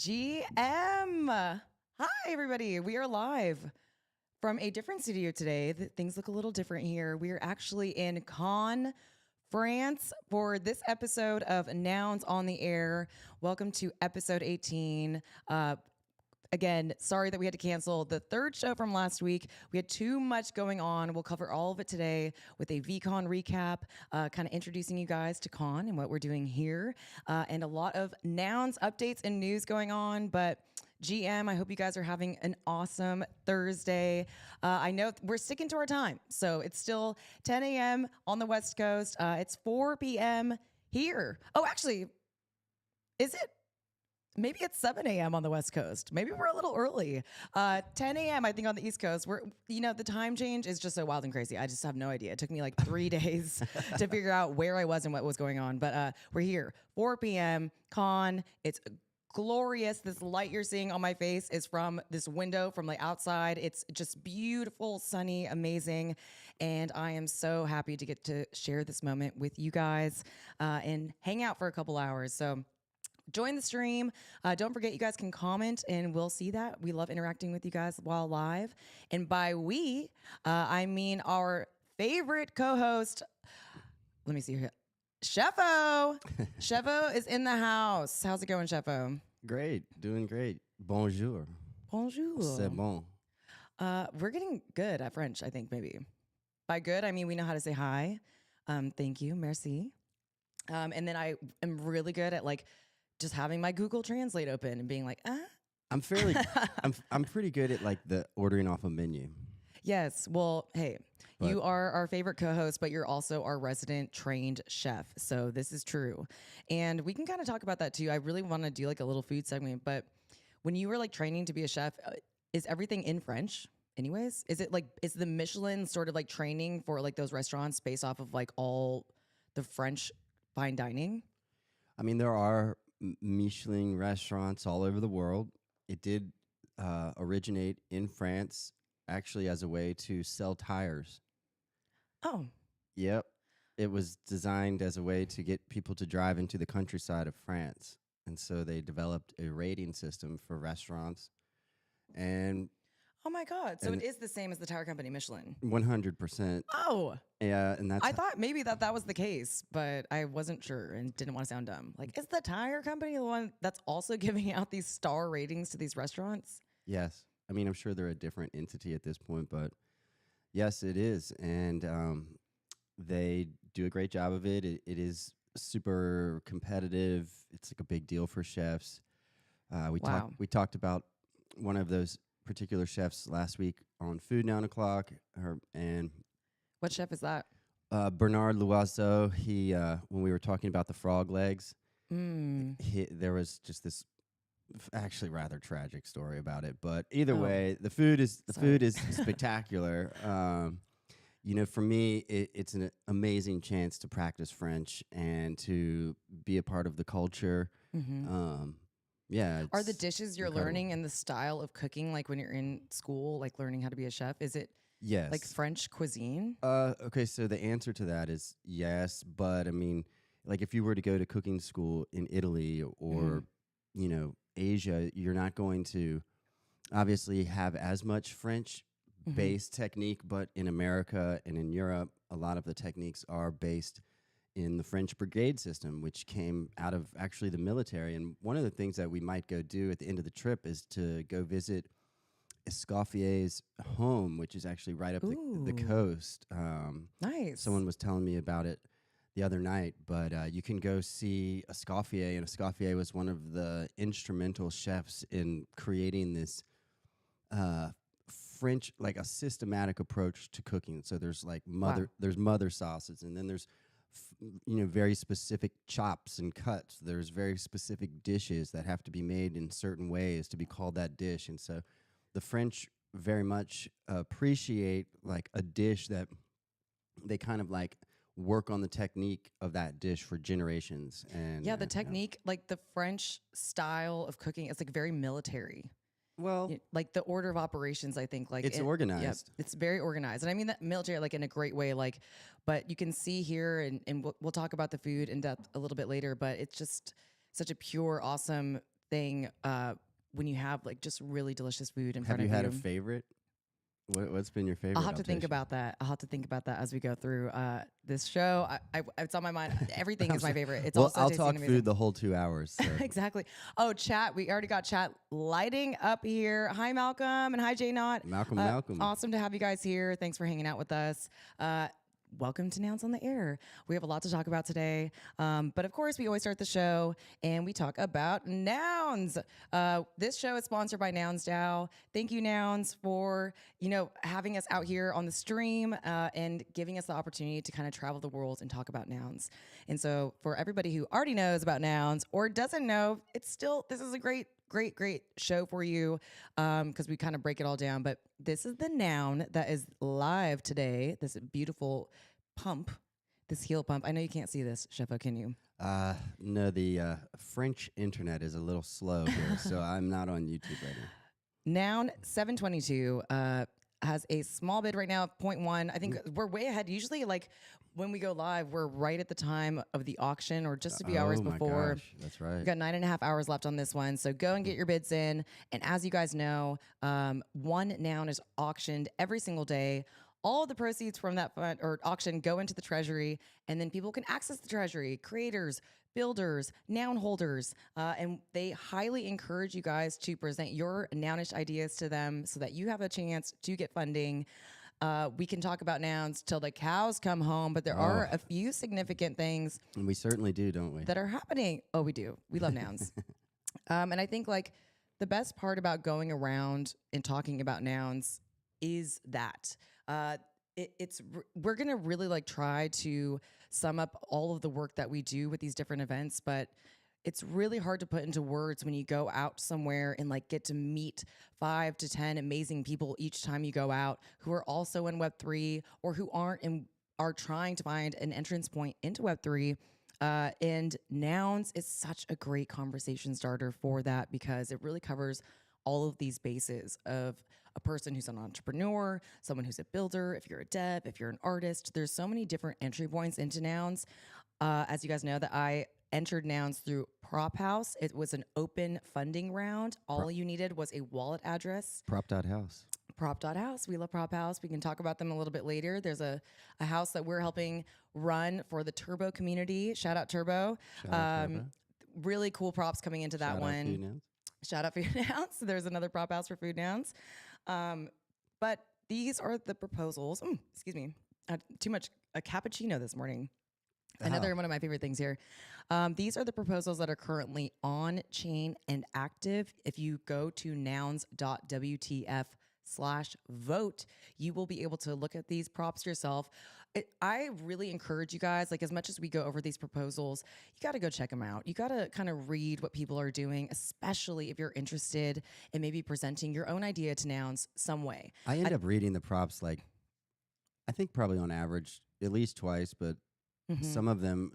GM. Hi, everybody. We are live from a different studio today. Things look a little different here. We are actually in Cannes, France for this episode of Nouns on the Air. Welcome to episode 18. Again, sorry that we had to cancel the third show from last week. We had too much going on. We'll cover all of it today with a Veecon recap, kind of introducing you guys to Con and what we're doing here, and a lot of Nouns updates and news going on. But GM, I hope you guys are having an awesome Thursday. I know we're sticking to our time, so it's still 10 a.m. on the West Coast. It's 4 p.m. here. Oh, actually, is it? Maybe it's 7 a.m. on the West Coast. Maybe we're a little early. 10 a.m. I think on the East Coast. The time change is just so wild and crazy. I just have no idea. It took me like 3 days to figure out where I was and what was going on. But we're here, 4 p.m. Con. It's glorious. This light you're seeing on my face is from this window from like outside. It's just beautiful, sunny, amazing. And I am so happy to get to share this moment with you guys and hang out for a couple hours. So join the stream. Don't forget, you guys can comment and we'll see that. We love interacting with you guys while live. And by we, I mean our favorite co-host. Let me see here. Sheffo. Sheffo is in the house. How's it going, Sheffo? Great. Doing great. Bonjour. Bonjour. C'est bon. We're getting good at French, I think, maybe. By good, I mean we know how to say hi. Thank you. Merci. And then I am really good at just having my Google Translate open and being like, I'm pretty good at the ordering off a menu. Yes. Well, hey, you are our favorite co-host, but you're also our resident trained chef. So this is true. And we can kind of talk about that too. I really want to do a little food segment, but when you were training to be a chef, is everything in French anyways? Is it is the Michelin sort of training for those restaurants based off of all the French fine dining? I mean, there are Michelin restaurants all over the world. It did originate in France, actually, as a way to sell tires. Oh. Yep. It was designed as a way to get people to drive into the countryside of France. And so they developed a rating system for restaurants. And oh my God. So it is the same as the tire company Michelin. 100%. Oh. Yeah, and that's I thought maybe that was the case, but I wasn't sure and didn't want to sound dumb. Is the tire company the one that's also giving out these star ratings to these restaurants? Yes. I mean, I'm sure they're a different entity at this point, but yes, it is. And they do a great job of it. It is super competitive. It's a big deal for chefs. We talked about one of those particular chefs last week on Food 9 o'clock. And what chef is that? Bernard Loiseau. He when we were talking about the frog legs, there was just this actually rather tragic story about it. But either way, the food is spectacular. For me, it's an amazing chance to practice French and to be a part of the culture. Mm-hmm. Yeah. Are the dishes you're incredible. learning and the style of cooking when you're in school, learning how to be a chef? Is it yes, French cuisine? Okay, so the answer to that is yes, but I mean, if you were to go to cooking school in Italy or Asia, you're not going to obviously have as much French-based technique, but in America and in Europe, a lot of the techniques are based in the French brigade system, which came out of actually the military. And one of the things that we might go do at the end of the trip is to go visit Escoffier's home, which is actually right up the coast. Nice. Someone was telling me about it the other night, but you can go see Escoffier, and Escoffier was one of the instrumental chefs in creating this French, a systematic approach to cooking. So there's there's mother sauces, and then there's very specific chops and cuts. There's very specific dishes that have to be made in certain ways to be called that dish. And so the French very much appreciate a dish that they kind of work on the technique of that dish for generations. And the technique, the French style of cooking, it's very military. Well, the order of operations, I think, it's organized. Yeah, it's very organized, and I mean that military, in a great way. But you can see here, and we'll talk about the food in depth a little bit later. But it's just such a pure, awesome thing when you have like just really delicious food in Have front you of had you. a favorite? What's been your favorite? I'll have to think optation? about that. I'll have to think about that as we go through this show. It's on my mind. Everything is my favorite. It's Well, also I'll tasty and talk amazing. food the whole 2 hours. So. Exactly. Oh, chat. We already got chat lighting up here. Hi, Malcolm, and hi, Jay Knott. Malcolm. Awesome to have you guys here. Thanks for hanging out with us. Welcome to Nouns on the Air. We have a lot to talk about today. But of course, we always start the show and we talk about nouns. This show is sponsored by NounsDAO. Thank you, Nouns, for having us out here on the stream and giving us the opportunity to kind of travel the world and talk about nouns. And so for everybody who already knows about nouns or doesn't know, this is a great show for you because we kind of break it all down. But this is the noun that is live today. This beautiful pump, this heel pump. I know you can't see this, Shefo, can you? No, the French internet is a little slow here, so I'm not on YouTube right now. Noun 722 has a small bid right now of 0.1. I think we're way ahead. Usually, like when we go live, we're right at the time of the auction or just a few hours before. My gosh, that's right. We've got 9.5 hours left on this one. So go and get your bids in. And as you guys know, one noun is auctioned every single day. All of the proceeds from that fund or auction go into the treasury, and then people can access the treasury, creators, builders, noun holders, and they highly encourage you guys to present your nounish ideas to them so that you have a chance to get funding. We can talk about nouns till the cows come home, but there are a few significant things. And we certainly do, don't we? That are happening. Oh, we do. We love nouns. And I think like the best part about going around and talking about nouns is that we're going to really like try to sum up all of the work that we do with these different events, but it's really hard to put into words when you go out somewhere and like get to meet 5 to 10 amazing people each time you go out who are also in Web3 or who aren't and are trying to find an entrance point into Web3. And nouns is such a great conversation starter for that because it really covers all of these bases of a person who's an entrepreneur, someone who's a builder, if you're a dev, if you're an artist. There's so many different entry points into nouns. As you guys know, that I entered nouns through Prop House. It was an open funding round. All you needed was a wallet address. Prop.house. Prop.house. We love Prop House. We can talk about them a little bit later. There's a house that we're helping run for the Turbo community. Shout out Turbo. Really cool props coming into that one. Shout out Food Nouns. There's another prop house for Food Nouns. But these are the proposals. Excuse me. Too much a cappuccino this morning. Another one of my favorite things here. These are the proposals that are currently on chain and active. If you go to nouns.wtf/vote, you will be able to look at these props yourself. I really encourage you guys, like as much as we go over these proposals, you got to go check them out. You got to kind of read what people are doing, especially if you're interested in maybe presenting your own idea to nouns some way. I end up reading the props like, I think probably on average at least twice, but some of them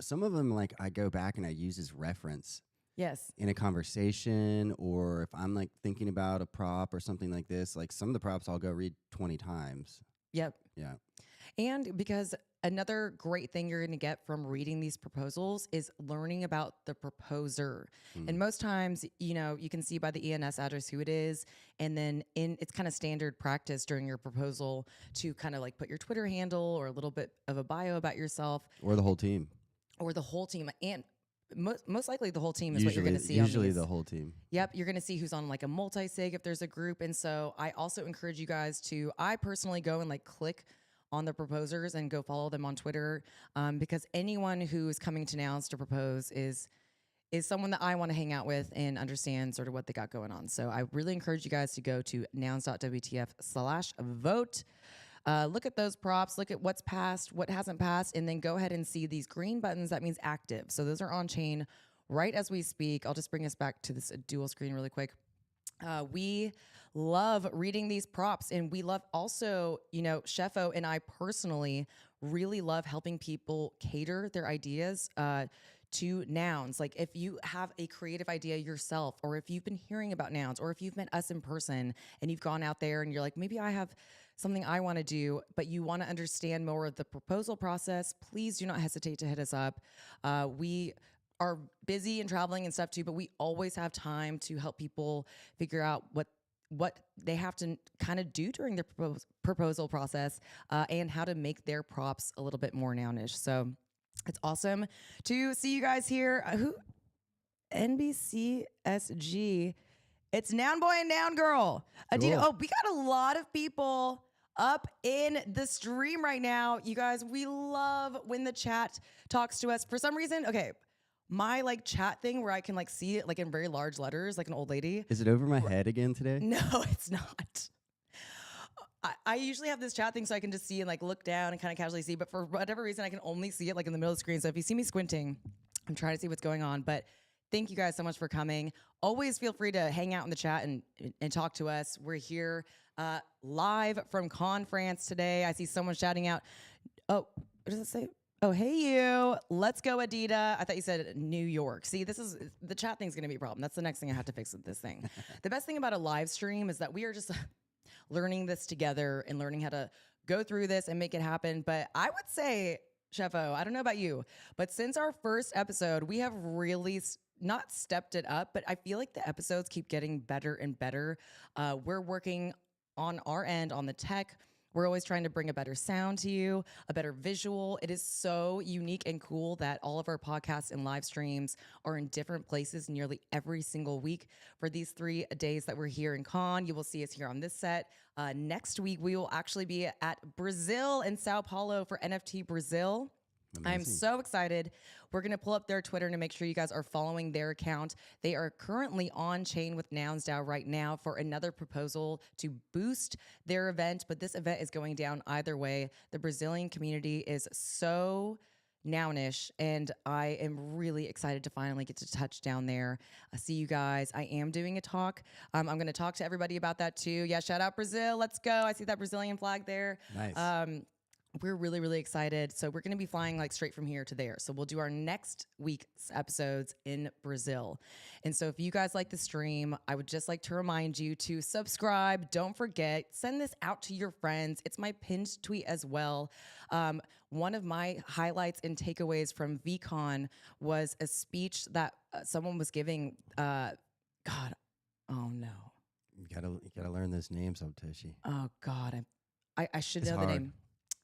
like I go back and I use as reference. Yes. In a conversation, or if I'm like thinking about a prop or something like this, like some of the props I'll go read 20 times. Yep. Yeah. And because another great thing you're going to get from reading these proposals is learning about the proposer. And most times, you can see by the ENS address who it is. And then it's kind of standard practice during your proposal to kind of like put your Twitter handle or a little bit of a bio about yourself. Or the whole team. And most likely the whole team is what you're going to see. Usually the whole team. Yep. You're going to see who's on like a multi-sig if there's a group. And so I also encourage you guys I personally go and like click on the proposers and go follow them on Twitter because anyone who is coming to Nouns to propose is someone that I want to hang out with and understand sort of what they got going on. So I really encourage you guys to go to nouns.wtf/vote. Look at those props, look at what's passed, what hasn't passed, and then go ahead and see these green buttons. That means active. So those are on chain right as we speak. I'll just bring us back to this dual screen really quick. We love reading these props, and we love also, Shefo and I personally really love helping people cater their ideas to nouns. Like if you have a creative idea yourself, or if you've been hearing about nouns, or if you've met us in person and you've gone out there and you're like, maybe I have something I want to do, but you want to understand more of the proposal process, please do not hesitate to hit us up. We are busy and traveling and stuff too, but we always have time to help people figure out what they have to kind of do during their proposal process and how to make their props a little bit more nounish. So it's awesome to see you guys here. NBCSG. It's Noun Boy and Noun Girl. Adina, Cool. we got a lot of people up in the stream right now. You guys, we love when the chat talks to us. For some reason, okay, my like chat thing where I can like see it like in very large letters, like an old lady. Is it over my head again today? No, it's not. I usually have this chat thing so I can just see and like look down and kind of casually see, but for whatever reason, I can only see it like in the middle of the screen. So if you see me squinting, I'm trying to see what's going on, but thank you guys so much for coming. Always feel free to hang out in the chat and talk to us. We're here live from Cannes, France today. I see someone shouting out, oh, what does it say? Oh, hey you, let's go Adida. I thought you said New York. See, the chat thing's gonna be a problem. That's the next thing I have to fix with this thing. The best thing about a live stream is that we are just learning this together and learning how to go through this and make it happen. But I would say, Chef-O, I don't know about you, but since our first episode, we have really not stepped it up, but I feel like the episodes keep getting better and better. We're working on our end on the tech. We're always trying to bring a better sound to you, a better visual. It is so unique and cool that all of our podcasts and live streams are in different places nearly every single week. For these 3 days that we're here in Cannes, you will see us here on this set. Next week, we will actually be at Brazil in Sao Paulo for NFT Brazil. Amazing. I'm so excited. We're going to pull up their Twitter to make sure you guys are following their account. They are currently on chain with NounsDAO right now for another proposal to boost their event, but this event is going down either way. The Brazilian community is so nounish, and I am really excited to finally get to touch down there. I see you guys. I am doing a talk. I'm going to talk to everybody about that too. Yeah, shout out Brazil. Let's go. I see that Brazilian flag there. Nice. We're really, really excited. So we're going to be flying like straight from here to there. So we'll do our next week's episodes in Brazil. And so if you guys like the stream, I would just like to remind you to subscribe. Don't forget, send this out to your friends. It's my pinned tweet as well. One of my highlights and takeaways from Veecon was a speech that someone was giving. God, oh no. You gotta learn those names, Tushy. Oh God, I should It's know hard. the name.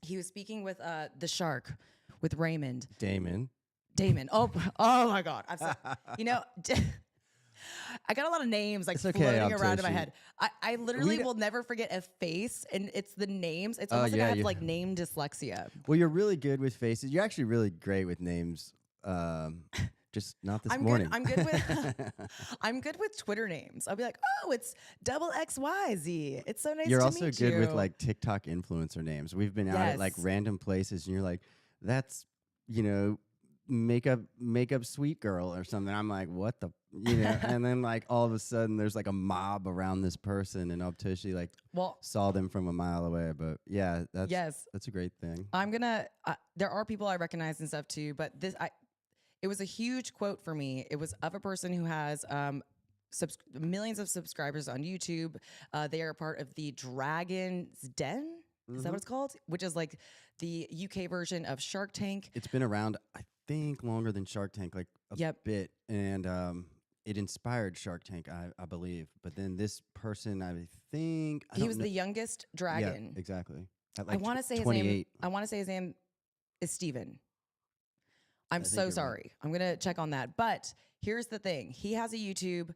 He was speaking with the shark, with Raymond. Damon. Oh my God. You know, I got a lot of names like It's okay, floating around in my Tushy. head. I literally will never forget a face, and it's the names. It's Oh, almost like I yeah, have you- like name dyslexia. Well, you're really good with faces. You're actually really great with names. Just not this morning. I'm good with I'm good with Twitter names. I'll be like, oh, it's XYZ. It's so nice You're to also meet good you. with like TikTok influencer names. We've been out at like Yes. random places, and you're like, "That's makeup sweet girl or something." I'm like, "What the?" And then like all of a sudden, there's like a mob around this person, and Tushy like well, saw them from a mile away. But yeah, yes. that's a great thing. I'm gonna. There are people I recognize and stuff too, but it was a huge quote for me. It was of a person who has millions of subscribers on YouTube. They are part of the Dragon's Den. Is that what it's called? Which is like the UK version of Shark Tank. It's been around, I think, longer than Shark Tank, like a bit, and it inspired Shark Tank, I believe. But then this person, I think, He was the youngest dragon. Yeah, exactly. At I like want to say 28. his name. I want to say his name is Steven. I'm I think so you're right. sorry. I'm gonna check on that. But here's the thing: he has a YouTube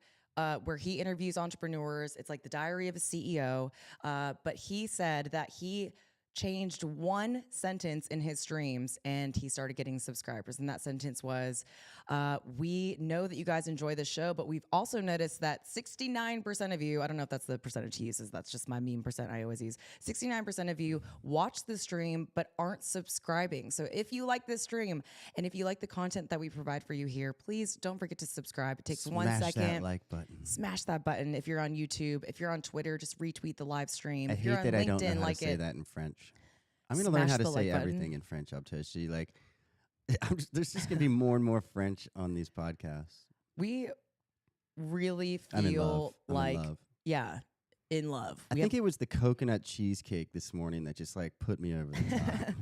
where he interviews entrepreneurs. It's like the diary of a CEO. But he said that he changed one sentence in his streams and he started getting subscribers. And that sentence was, we know that you guys enjoy the show, but we've also noticed that 69% of you, I don't know if that's the percentage he uses, that's just my meme percent I always use, 69% of you watch the stream but aren't subscribing. So if you like this stream and if you like the content that we provide for you here, please don't forget to subscribe. It takes 1 second. Smash that like button. Smash that button. If you're on YouTube, if you're on Twitter, just retweet the live stream. I If you're hate on that LinkedIn, I don't know how like to say it. that in French. I'm going to learn Smash how to the like say button. everything in French, Tushy. Like, there's just going to be more and more French on these podcasts. We really I'm in love. feel I'm like, in love. yeah, in love. I think it was the coconut cheesecake this morning that just like put me over the top.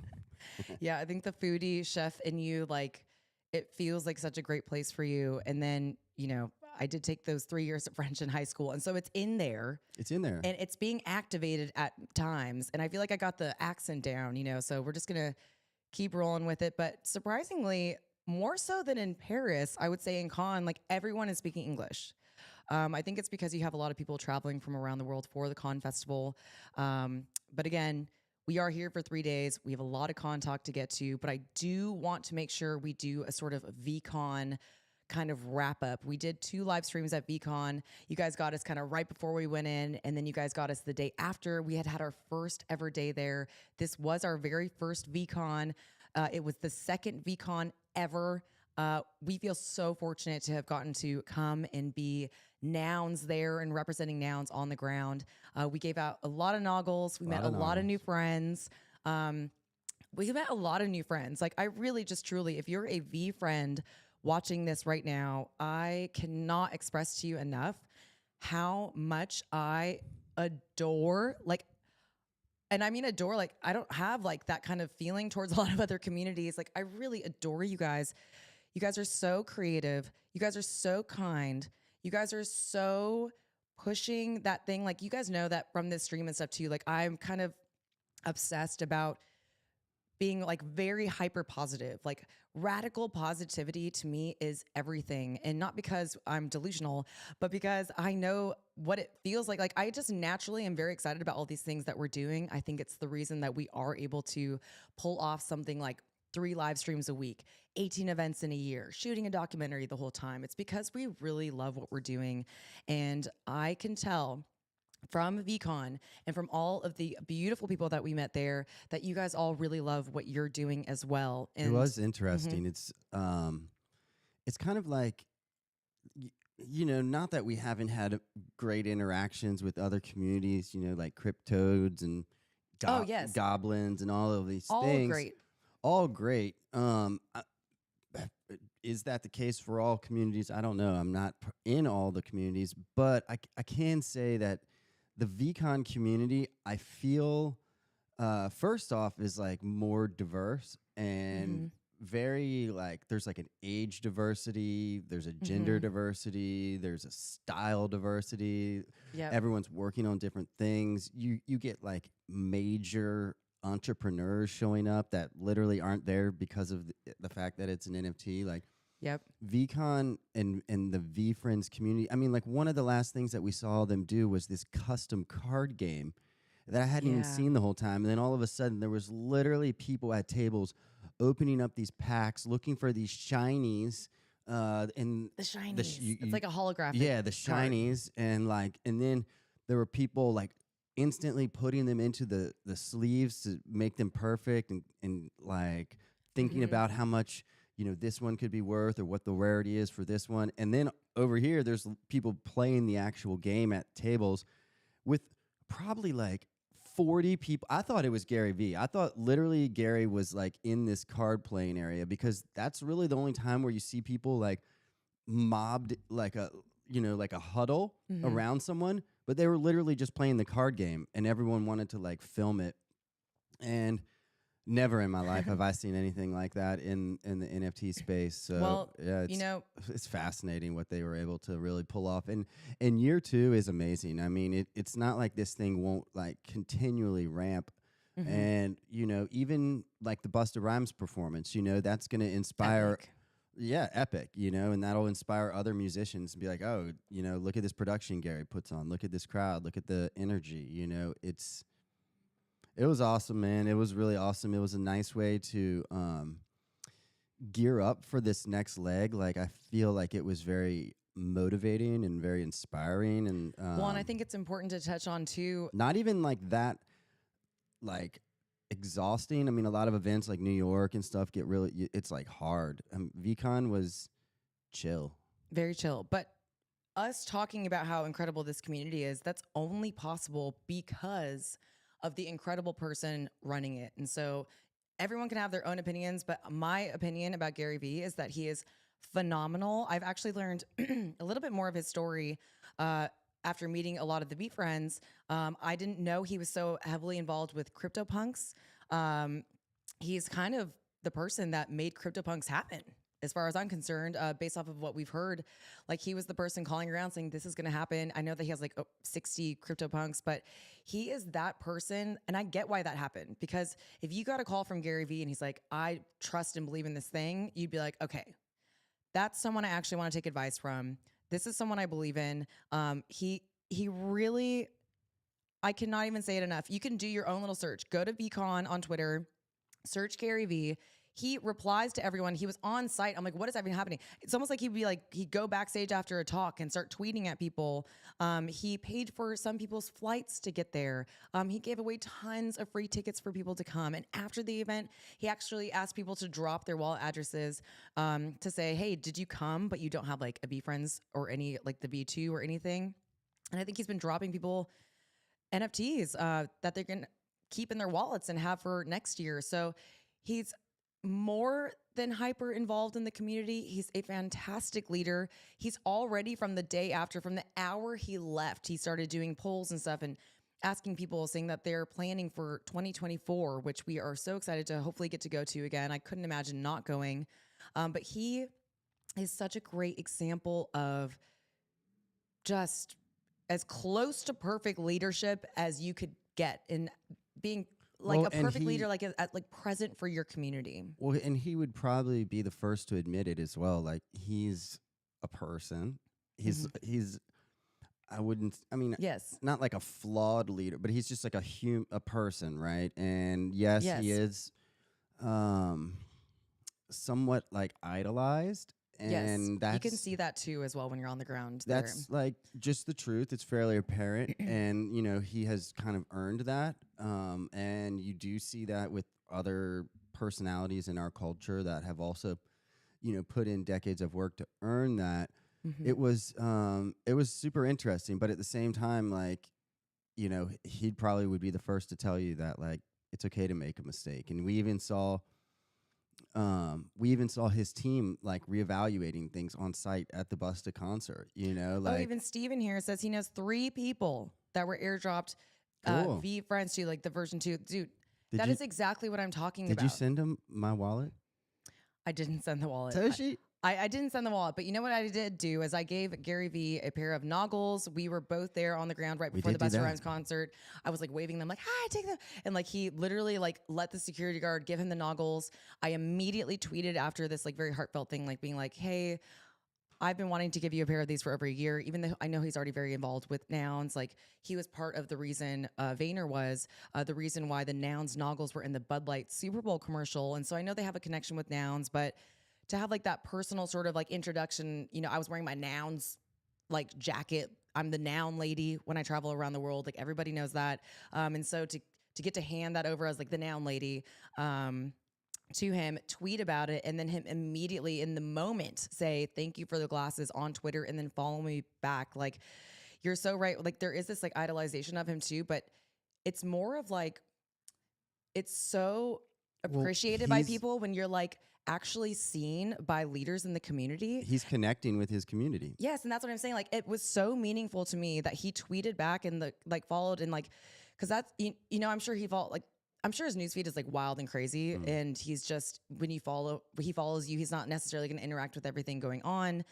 Yeah, I think the foodie chef in you like it feels like such a great place for you. And then, I did take those 3 years of French in high school. And so it's in there. It's in there. And it's being activated at times. And I feel like I got the accent down, so we're just going to keep rolling with it. But surprisingly, more so than in Paris, I would say in Cannes, like everyone is speaking English. I think it's because you have a lot of people traveling from around the world for the Cannes Festival. But again, we are here for 3 days. We have a lot of Cannes talk to get to, but I do want to make sure we do a sort of Veecon kind of wrap up. We did 2 live streams at Veecon. You guys got us kind of right before we went in, and then you guys got us the day after. We had our first ever day there. This was our very first Veecon. It was the second Veecon ever. We feel so fortunate to have gotten to come and be Nouns there and representing Nouns on the ground. We gave out a lot of noggles. We met a lot of new friends. We met a lot of new friends. Like I really just truly, if you're a V friend watching this right now, I cannot express to you enough how much I adore, and I mean adore, I don't have like that kind of feeling towards a lot of other communities. Like I really adore you guys. You guys are so creative. You guys are so kind. You guys are so pushing that thing. Like you guys know that from this stream and stuff too. Like I'm kind of obsessed about being like very hyper positive. Like radical positivity to me is everything. And not because I'm delusional, but because I know what it feels like. Like I just naturally am very excited about all these things that we're doing. I think it's the reason that we are able to pull off something like 3 live streams a week, 18 events in a year, shooting a documentary the whole time. It's because we really love what we're doing. And I can tell from Veecon and from all of the beautiful people that we met there that you guys all really love what you're doing as well. And it was interesting. It's kind of like, not that we haven't had great interactions with other communities, like cryptodes and goblins and all of these things. All great. Is that the case for all communities? I don't know. I'm not in all the communities, but I can say that the Veecon community, I feel, first off, is like more diverse and very like there's like an age diversity, there's a gender diversity, there's a style diversity. Yep. Everyone's working on different things. You get like major entrepreneurs showing up that literally aren't there because of the fact that it's an NFT. Like Yep. Veecon and the V Friends community. I mean, like one of the last things that we saw them do was this custom card game that I hadn't even seen the whole time. And then all of a sudden there was literally people at tables opening up these packs, looking for these shinies. And the shinies. It's like a holographic. Yeah, the shinies. And then there were people like instantly putting them into the sleeves to make them perfect and like thinking about how much this one could be worth or what the rarity is for this one. And then over here, there's people playing the actual game at tables with probably like 40 people. I thought it was GaryV. I thought literally Gary was like in this card playing area because that's really the only time where you see people like mobbed like a huddle around someone, but they were literally just playing the card game and everyone wanted to like film it. And never in my life have I seen anything like that in the NFT space. So it's fascinating what they were able to really pull off. And year 2 is amazing. I mean, it's not like this thing won't like continually ramp. And even like the Busta Rhymes performance, that's going to inspire. Epic. Yeah, epic. And that'll inspire other musicians to be like, oh, look at this production Gary puts on. Look at this crowd. Look at the energy. It was awesome, man. It was really awesome. It was a nice way to gear up for this next leg. Like, I feel like it was very motivating and very inspiring. And and I think it's important to touch on, too. Not even like that, like, exhausting. I mean, a lot of events like New York and stuff get really, it's like hard. Veecon was chill. Very chill. But us talking about how incredible this community is, that's only possible because of the incredible person running it. And so everyone can have their own opinions, but my opinion about GaryV is that he is phenomenal. I've actually learned a little bit more of his story after meeting a lot of the V Friends. I didn't know he was so heavily involved with CryptoPunks. He's kind of the person that made CryptoPunks happen, as far as I'm concerned, based off of what we've heard. Like, he was the person calling around saying this is going to happen. I know that he has like 60 CryptoPunks, but he is that person. And I get why that happened, because if you got a call from GaryV and he's like, I trust and believe in this thing, you'd be like, okay, that's someone I actually want to take advice from. This is someone I believe in. He really, I cannot even say it enough. You can do your own little search. Go to Veecon on Twitter, search GaryV. He replies to everyone. He was on site. I'm like, what is everything happening? It's almost like he'd be like, he'd go backstage after a talk and start tweeting at people. He paid for some people's flights to get there. He gave away tons of free tickets for people to come. And after the event, he actually asked people to drop their wallet addresses to say, hey, did you come? But you don't have like a VFriends or any like the V2 or anything. And I think he's been dropping people NFTs that they can keep in their wallets and have for next year. So he's more than hyper involved in the community. He's a fantastic leader. He's already from the day after, from the hour he left, he started doing polls and stuff and asking people, saying that they're planning for 2024, which we are so excited to hopefully get to go to again. I couldn't imagine not going. But he is such a great example of just as close to perfect leadership as you could get in being like a perfect leader, like like present for your community. Well, and he would probably be the first to admit it as well. Like, he's a person. He's I mean, yes, not like a flawed leader, but he's just like a person, right? And yes, he is somewhat like idolized. And yes, you can see that too as well when you're on the ground. That's like just the truth. It's fairly apparent, and you know, he has kind of earned that. And you do see that with other personalities in our culture that have also, you know, put in decades of work to earn that. It was super interesting, but at the same time, like, you know, he probably would be the first to tell you that like it's okay to make a mistake, and we even saw his team like reevaluating things on site at the Busta concert, you know, like even Steven here says he knows 3 people that were airdropped VFriends to, like the version 2. Dude, that is exactly what I'm talking about. Did you send him my wallet? I didn't send the wallet. Toshi? I didn't send the wallet, but you know what I did do is I gave GaryV a pair of noggles. We were both there on the ground right before the Busta Rhymes concert. I was like waving them like, hi, take them. And like he literally like let the security guard give him the noggles. I immediately tweeted after this like very heartfelt thing, like being like, hey, I've been wanting to give you a pair of these for over a year, even though I know he's already very involved with Nouns. Like, he was part of the reason Vayner was the reason why the Nouns noggles were in the Bud Light Super Bowl commercial. And so I know they have a connection with Nouns, but to have like that personal sort of like introduction, you know, I was wearing my Nouns like jacket. I'm the Noun lady when I travel around the world. Like, everybody knows that. And so to get to hand that over as like the Noun lady, to him, tweet about it, and then him immediately in the moment say thank you for the glasses on Twitter, and then follow me back. Like, you're so right. Like, there is this like idolization of him too, but it's more of like, it's so appreciated by people when you're like actually seen by leaders in the community. He's connecting with his community. Yes, and that's what I'm saying. Like, it was so meaningful to me that he tweeted back and like followed, and like, because that's you know, I'm sure I'm sure his newsfeed is like wild and crazy, and he's just, when he follows you, he's not necessarily going to interact with everything going on,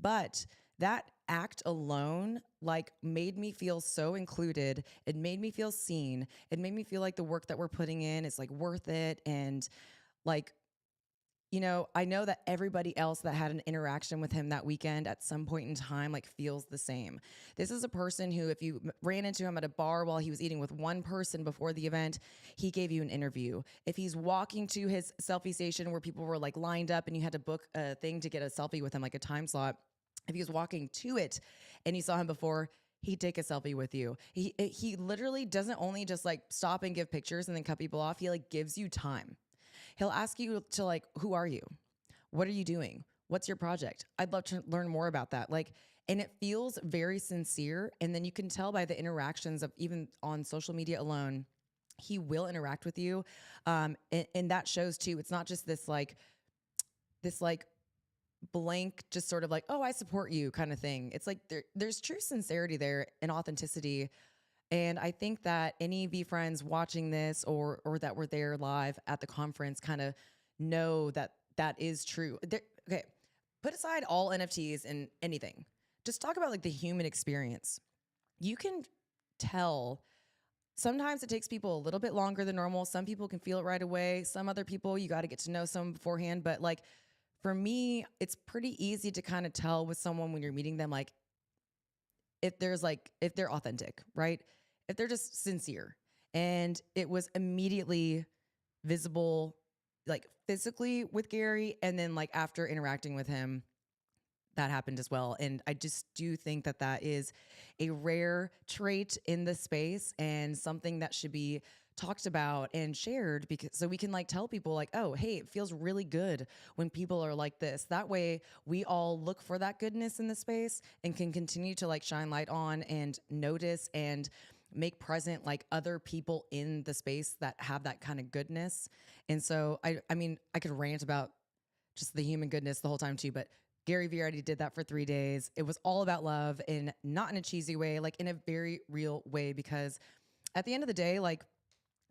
but that act alone like made me feel so included. It made me feel seen. It made me feel like the work that we're putting in is like worth it. And like, you know, I know that everybody else that had an interaction with him that weekend at some point in time, like, feels the same. This is a person who, if you ran into him at a bar while he was eating with one person before the event, he gave you an interview. If he's walking to his selfie station where people were like lined up and you had to book a thing to get a selfie with him, like a time slot, if he was walking to it and you saw him before, he'd take a selfie with you. He literally doesn't only just like stop and give pictures and then cut people off. He like gives you time. He'll ask you to like, who are you? What are you doing? What's your project? I'd love to learn more about that. Like, and it feels very sincere. And then you can tell by the interactions of even on social media alone, he will interact with you. And that shows too. It's not just this like blank, just sort of like, oh, I support you kind of thing. It's like there's true sincerity there and authenticity. And I think that any VFriends watching this or that were there live at the conference kind of know that that is true. okay, put aside all NFTs and anything. Just talk about like the human experience. You can tell sometimes it takes people a little bit longer than normal. Some people can feel it right away. Some other people, you got to get to know someone beforehand. But like for me, it's pretty easy to kind of tell with someone when you're meeting them, like if they're authentic, right? If they're just sincere. And it was immediately visible, like physically with Gary. And then like after interacting with him, that happened as well. And I just do think that that is a rare trait in the space and something that should be talked about and shared, because so we can like tell people like, oh, hey, it feels really good when people are like this. That way we all look for that goodness in the space and can continue to like shine light on and notice and make present like other people in the space that have that kind of goodness. And so I mean, I could rant about just the human goodness the whole time too, but GaryV already did that for 3 days. It was all about love, and not in a cheesy way, like in a very real way, because at the end of the day, like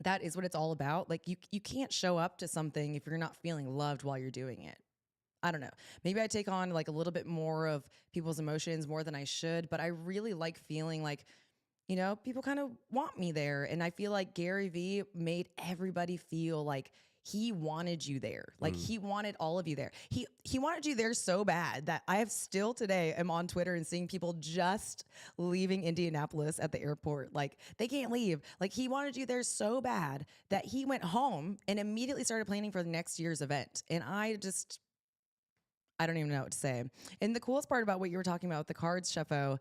that is what it's all about. Like you can't show up to something if you're not feeling loved while you're doing it. I don't know. Maybe I take on like a little bit more of people's emotions more than I should, but I really like feeling like, you know, people kind of want me there. And I feel like GaryV made everybody feel like he wanted you there. Like he wanted all of you there. He wanted you there so bad that I have still today am on Twitter and seeing people just leaving Indianapolis at the airport. Like they can't leave. Like he wanted you there so bad that he went home and immediately started planning for the next year's event. And I don't even know what to say. And the coolest part about what you were talking about with the cards, Sheffo,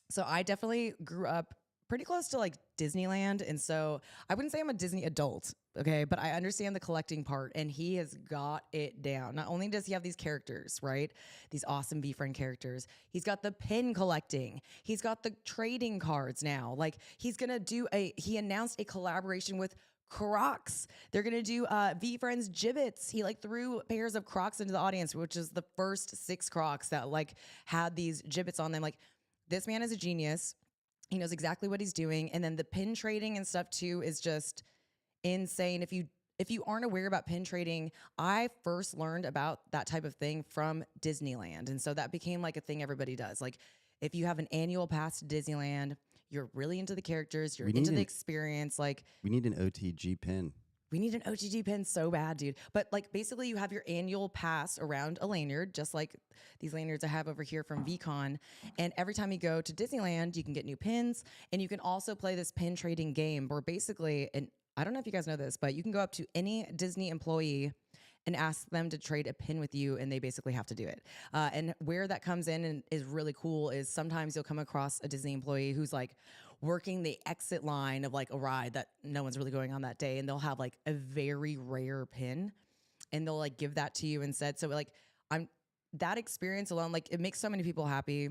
so I definitely grew up pretty close to like Disneyland. And so I wouldn't say I'm a Disney adult, okay? But I understand the collecting part, and he has got it down. Not only does he have these characters, right? These awesome VFriend characters. He's got the pin collecting. He's got the trading cards now. Like he announced a collaboration with Crocs. They're gonna do VFriend's Gibbets. He like threw pairs of Crocs into the audience, which is the first 6 Crocs that like had these Gibbets on them. Like this man is a genius. He knows exactly what he's doing. And then the pin trading and stuff too is just insane. If you aren't aware about pin trading, I first learned about that type of thing from Disneyland. And so that became like a thing everybody does. Like if you have an annual pass to Disneyland, you're really into the characters, you're into the experience. Like we need an OTG pin. We need an OTG pin so bad, dude. But like basically you have your annual pass around a lanyard, just like these lanyards I have over here from Veecon. And every time you go to Disneyland, you can get new pins. And you can also play this pin trading game where basically, and I don't know if you guys know this, but you can go up to any Disney employee and ask them to trade a pin with you, and they basically have to do it. And where that comes in and is really cool is sometimes you'll come across a Disney employee who's like working the exit line of like a ride that no one's really going on that day, and they'll have like a very rare pin, and they'll like give that to you instead. So like that experience alone, like it makes so many people happy.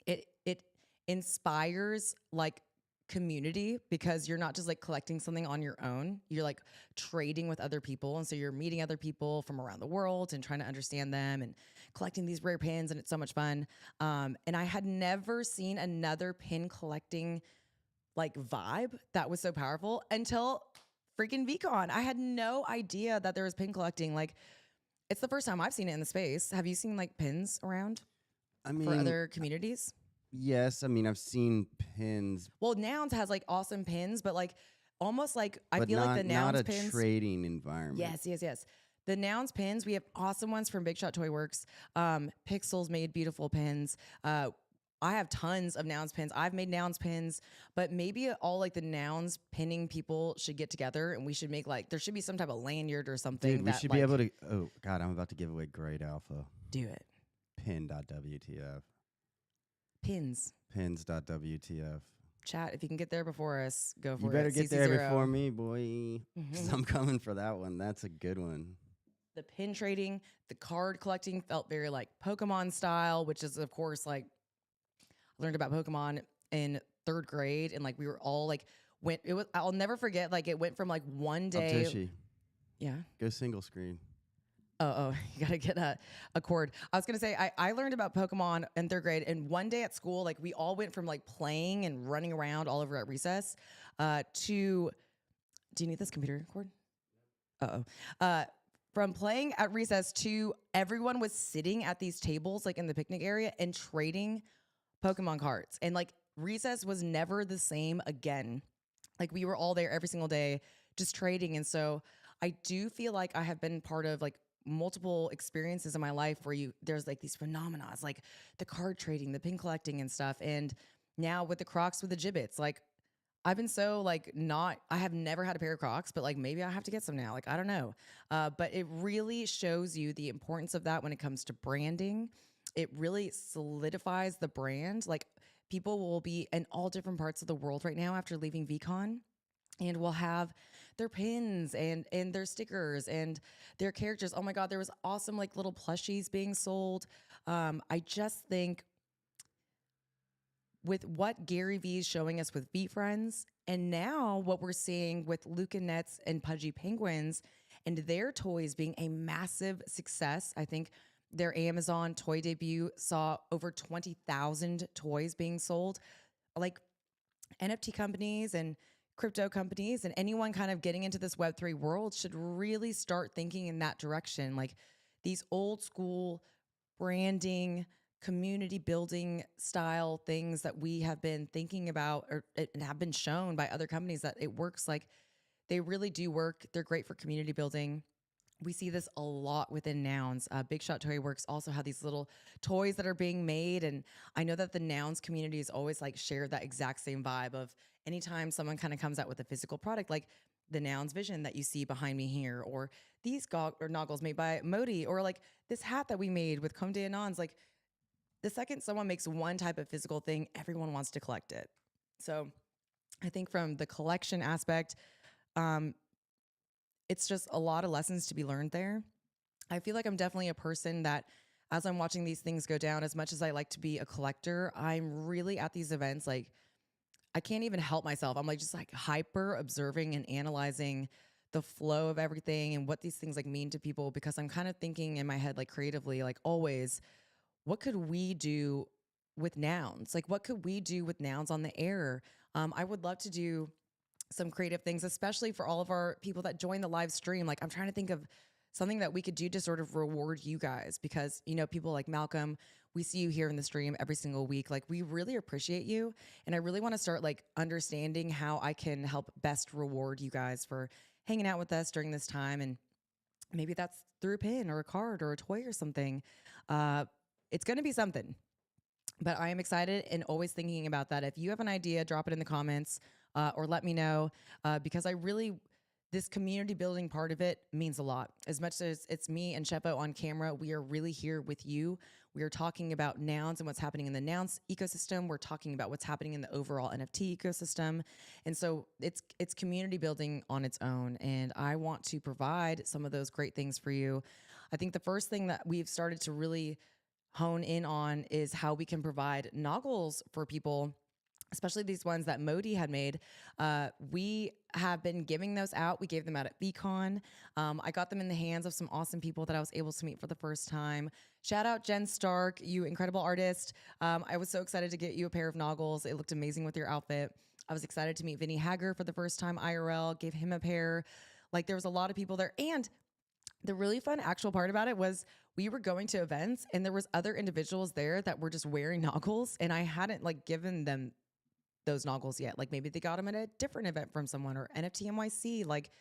It inspires like community, because you're not just like collecting something on your own, you're like trading with other people, and so you're meeting other people from around the world and trying to understand them and collecting these rare pins, and it's so much fun. And I had never seen another pin collecting like vibe that was so powerful until freaking Veecon. I had no idea that there was pin collecting. Like it's the first time I've seen it in the space. Have you seen like pins around for other communities? Yes, I mean I've seen pins. Well, Nouns has like awesome pins, but like almost like I feel like the Nouns not a pins. trading environment. Yes. The Nouns pins, we have awesome ones from Big Shot Toy Works. Pixels made beautiful pins. I have tons of Nouns pins. I've made Nouns pins, but maybe all like the Nouns pinning people should get together, and we should make like there should be some type of lanyard or something. Dude, we should be able to. Oh God, I'm about to give away great alpha. Do it. Pin.wtf. Pins. Pins.wtf. Chat, if you can get there before us, go for it. You better get there CC0. before me, boy. 'Cause I'm coming for that one. That's a good one. The pin trading, the card collecting felt very like Pokemon style, which is of course like I learned about Pokemon in 3rd grade, and like we were all like I'll never forget, like it went from like one day. Tushy. Yeah. Go single screen. Oh, you gotta get a cord. I was gonna say I learned about Pokemon in 3rd grade, and one day at school, like we all went from like playing and running around all over at recess to. Do you need this computer cord? from playing at recess to everyone was sitting at these tables, like in the picnic area, and trading Pokemon cards. And like recess was never the same again. Like we were all there every single day just trading. And so I do feel like I have been part of like multiple experiences in my life where there's like these phenomena, like the card trading, the pin collecting and stuff. And now with the Crocs with the gibbets, like I've been so like I have never had a pair of Crocs, but like maybe I have to get some now. Like, I don't know. But it really shows you the importance of that when it comes to branding. It really solidifies the brand. Like people will be in all different parts of the world right now after leaving Veecon and will have their pins and their stickers and their characters. Oh my God, there was awesome like little plushies being sold. I just think with what Gary V is showing us with V Friends, and now what we're seeing with Luca Nets and Pudgy Penguins and their toys being a massive success. I think their Amazon toy debut saw over 20,000 toys being sold. Like NFT companies and crypto companies and anyone kind of getting into this Web3 world should really start thinking in that direction. Like these old school branding, community building style things that we have been thinking about and have been shown by other companies that it works. Like they really do work. They're great for community building. We see this a lot within Nouns. Big Shot Toy Works also have these little toys that are being made. And I know that the Nouns community is always like shared that exact same vibe of anytime someone kind of comes out with a physical product, like the Nouns Vision that you see behind me here, or these noggles made by Modi, or like this hat that we made with Comme des Anons. Like the second someone makes one type of physical thing, everyone wants to collect it. So I think from the collection aspect, it's just a lot of lessons to be learned there. I feel like I'm definitely a person that, as I'm watching these things go down, as much as I like to be a collector, I'm really at these events, like, I can't even help myself. I'm like just like hyper observing and analyzing the flow of everything and what these things like mean to people, because I'm kind of thinking in my head, like creatively, like always, what could we do with Nouns? Like, what could we do with Nouns on the air? I would love to do some creative things, especially for all of our people that join the live stream. Like I'm trying to think of something that we could do to sort of reward you guys, because, you know, people like Malcolm, we see you here in the stream every single week. Like we really appreciate you. And I really want to start like understanding how I can help best reward you guys for hanging out with us during this time. And maybe that's through a pin or a card or a toy or something. It's going to be something. But I am excited and always thinking about that. If you have an idea, drop it in the comments or let me know, because I really, this community building part of it means a lot. As much as it's me and Sheppo on camera, we are really here with you. We are talking about Nouns and what's happening in the Nouns ecosystem. We're talking about what's happening in the overall NFT ecosystem. And so it's community building on its own. And I want to provide some of those great things for you. I think the first thing that we've started to really hone in on is how we can provide noggles for people, especially these ones that Modi had made. We have been giving those out. We gave them out at Veecon. I got them in the hands of some awesome people that I was able to meet for the first time. Shout out Jen Stark, you incredible artist. I was so excited to get you a pair of noggles. It looked amazing with your outfit. I was excited to meet Vinny Hager for the first time IRL, gave him a pair. Like there was a lot of people there. And the really fun actual part about it was we were going to events and there was other individuals there that were just wearing noggles, and I hadn't like given them those noggles yet. Like maybe they got them at a different event from someone or NFT NYC. Like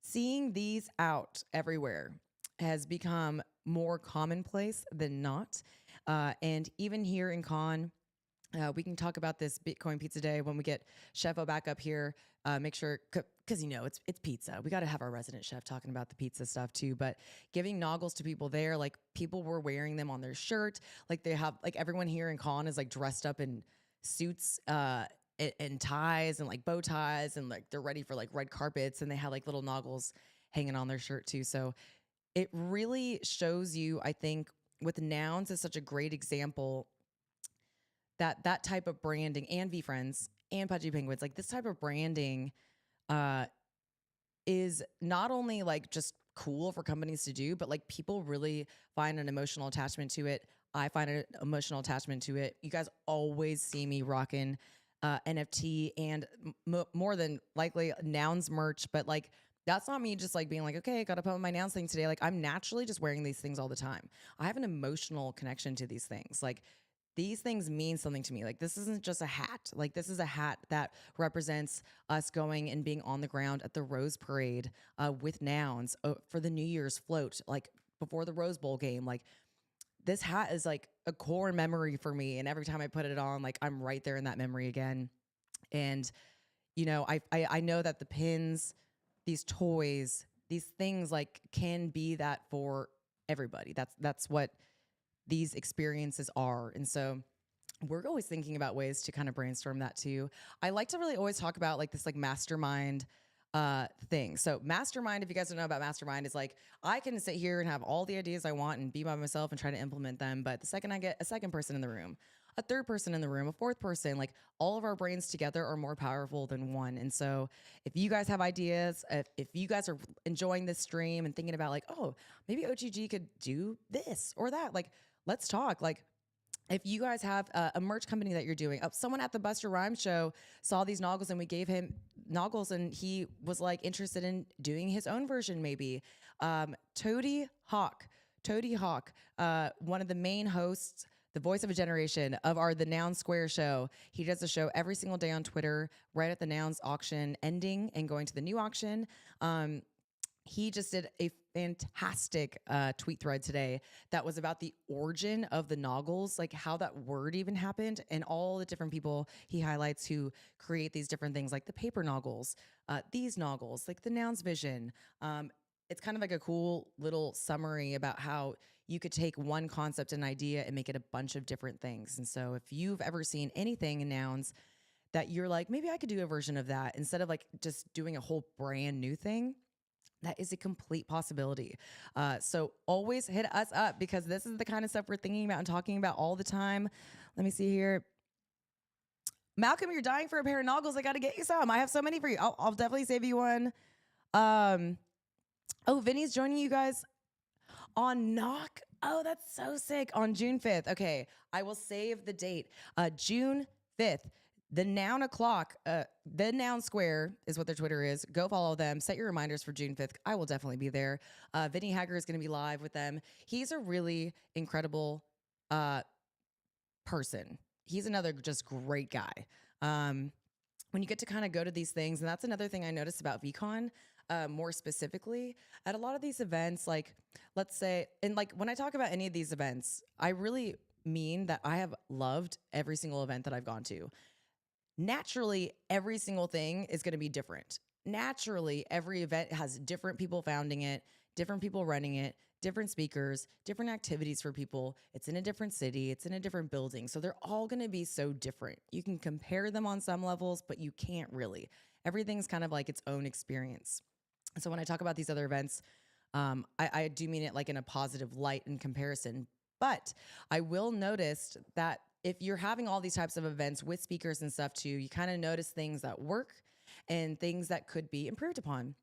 seeing these out everywhere has become more commonplace than not. And even here in Con, we can talk about this Bitcoin Pizza Day when we get Chefo back up here. Make sure, because you know it's pizza. We got to have our resident chef talking about the pizza stuff too. But giving noggles to people there, like people were wearing them on their shirt. Like they have, like everyone here in Con is like dressed up in suits and ties and like bow ties, and like they're ready for like red carpets, and they have like little noggles hanging on their shirt too. So it really shows you, I think, with Nouns is such a great example that type of branding, and V Friends and Pudgy Penguins, like this type of branding is not only like just cool for companies to do, but like people really find an emotional attachment to it. I find an emotional attachment to it. You guys always see me rocking NFT and more than likely Nouns merch, but like That's not me just like being like, okay, got to put on my Nouns thing today. Like I'm naturally just wearing these things all the time. I have an emotional connection to these things. Like these things mean something to me. Like this isn't just a hat. Like this is a hat that represents us going and being on the ground at the Rose Parade with Nouns for the New Year's float, like before the Rose Bowl game. Like this hat is like a core memory for me. And every time I put it on, like I'm right there in that memory again. And you know, I know that the pins, these toys, these things like can be that for everybody. That's what these experiences are. And so we're always thinking about ways to kind of brainstorm that too. I like to really always talk about like this like mastermind thing. So mastermind, if you guys don't know about mastermind, is like I can sit here and have all the ideas I want and be by myself and try to implement them. But the second I get a second person in the room, a third person in the room, a fourth person, like all of our brains together are more powerful than one. And so if you guys have ideas, if you guys are enjoying this stream and thinking about like, oh, maybe OTG could do this or that, like let's talk. Like if you guys have a merch company that you're doing, someone at the Buster Rhymes show saw these noggles and we gave him noggles and he was like interested in doing his own version maybe. Toady Hawk, one of the main hosts, the voice of a generation of the Nouns Square show. He does a show every single day on Twitter, right at the Nouns auction ending and going to the new auction. He just did a fantastic tweet thread today that was about the origin of the noggles, like how that word even happened, and all the different people he highlights who create these different things, like the paper noggles, these noggles, like the Nouns Vision. It's kind of like a cool little summary about how you could take one concept and idea and make it a bunch of different things. And so if you've ever seen anything in Nouns that you're like, maybe I could do a version of that instead of like just doing a whole brand new thing, that is a complete possibility. So always hit us up because this is the kind of stuff we're thinking about and talking about all the time. Let me see here. Malcolm, you're dying for a pair of noggles. I got to get you some. I have so many for you. I'll definitely save you one. Oh, Vinny's joining you guys on Knock. Oh, that's so sick. On June 5th. Okay, I will save the date. June 5th. The Noun O'Clock, the Noun Square is what their Twitter is. Go follow them. Set your reminders for June 5th. I will definitely be there. Vinny Hager is going to be live with them. He's a really incredible person. He's another just great guy. When you get to kind of go to these things, and that's another thing I noticed about Veecon, more specifically, at a lot of these events, like let's say, and like when I talk about any of these events, I really mean that I have loved every single event that I've gone to. Naturally, every single thing is going to be different. Naturally, every event has different people founding it, different people running it, different speakers, different activities for people. It's in a different city, it's in a different building. So they're all going to be so different. You can compare them on some levels, but you can't really. Everything's kind of like its own experience. So when I talk about these other events, I do mean it like in a positive light in comparison. But I will notice that if you're having all these types of events with speakers and stuff too, you kind of notice things that work and things that could be improved upon.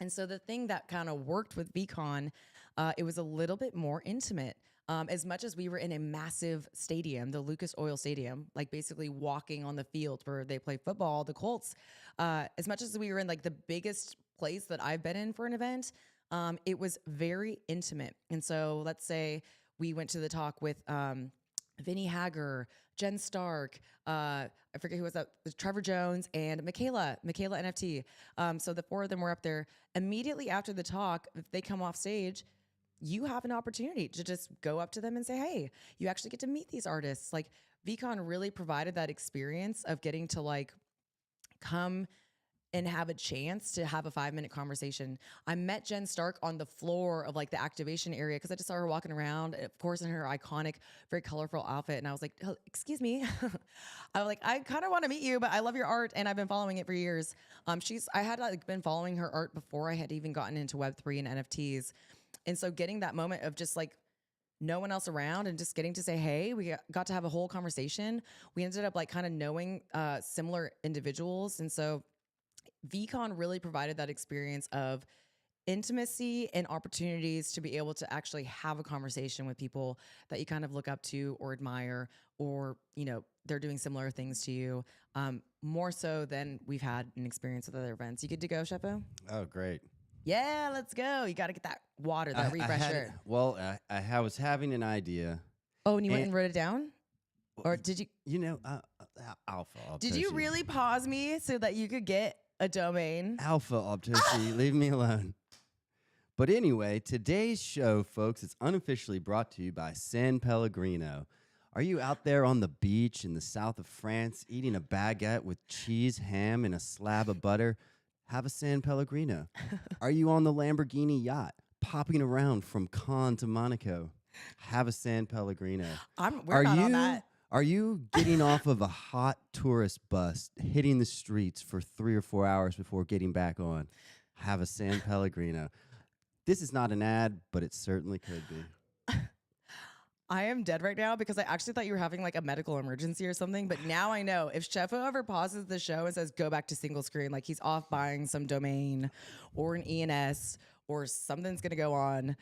And so the thing that kind of worked with Veecon, it was a little bit more intimate. As much as we were in a massive stadium, the Lucas Oil Stadium, like basically walking on the field where they play football, the Colts, as much as we were in like the biggest place that I've been in for an event, it was very intimate. And so let's say we went to the talk with Vinny Hager, Jen Stark, I forget who was that, Trevor Jones, and Michaela NFT. So the four of them were up there. Immediately after the talk, if they come off stage, you have an opportunity to just go up to them and say, hey, you actually get to meet these artists. Like Veecon really provided that experience of getting to like come and have a chance to have a 5-minute conversation. I met Jen Stark on the floor of like the activation area because I just saw her walking around, of course, in her iconic, very colorful outfit. And I was like, oh, excuse me. I was like, I kind of want to meet you, but I love your art and I've been following it for years. I had like been following her art before I had even gotten into Web3 and NFTs. And so getting that moment of just like no one else around and just getting to say, hey, we got to have a whole conversation. We ended up like kind of knowing similar individuals. And so Veecon really provided that experience of intimacy and opportunities to be able to actually have a conversation with people that you kind of look up to or admire, or, you know, they're doing similar things to you, more so than we've had an experience with other events. You good to go, Sheppo? Oh, great. Yeah, let's go. You got to get that water, that refresher. I was having an idea. Oh, and you went and wrote it down? Or did you? You know, Alpha. Did you really pause me so that you could get a domain? Alpha Optoshi, leave me alone. But anyway, today's show, folks, is unofficially brought to you by San Pellegrino. Are you out there on the beach in the south of France eating a baguette with cheese, ham, and a slab of butter? Have a San Pellegrino. Are you on the Lamborghini yacht popping around from Cannes to Monaco? Have a San Pellegrino. We're not on that. Are you getting off of a hot tourist bus, hitting the streets for 3 or 4 hours before getting back on? Have a San Pellegrino. This is not an ad, but it certainly could be. I am dead right now because I actually thought you were having like a medical emergency or something. But now I know if Sheffo ever pauses the show and says, go back to single screen, like he's off buying some domain or an ENS or something's going to go on.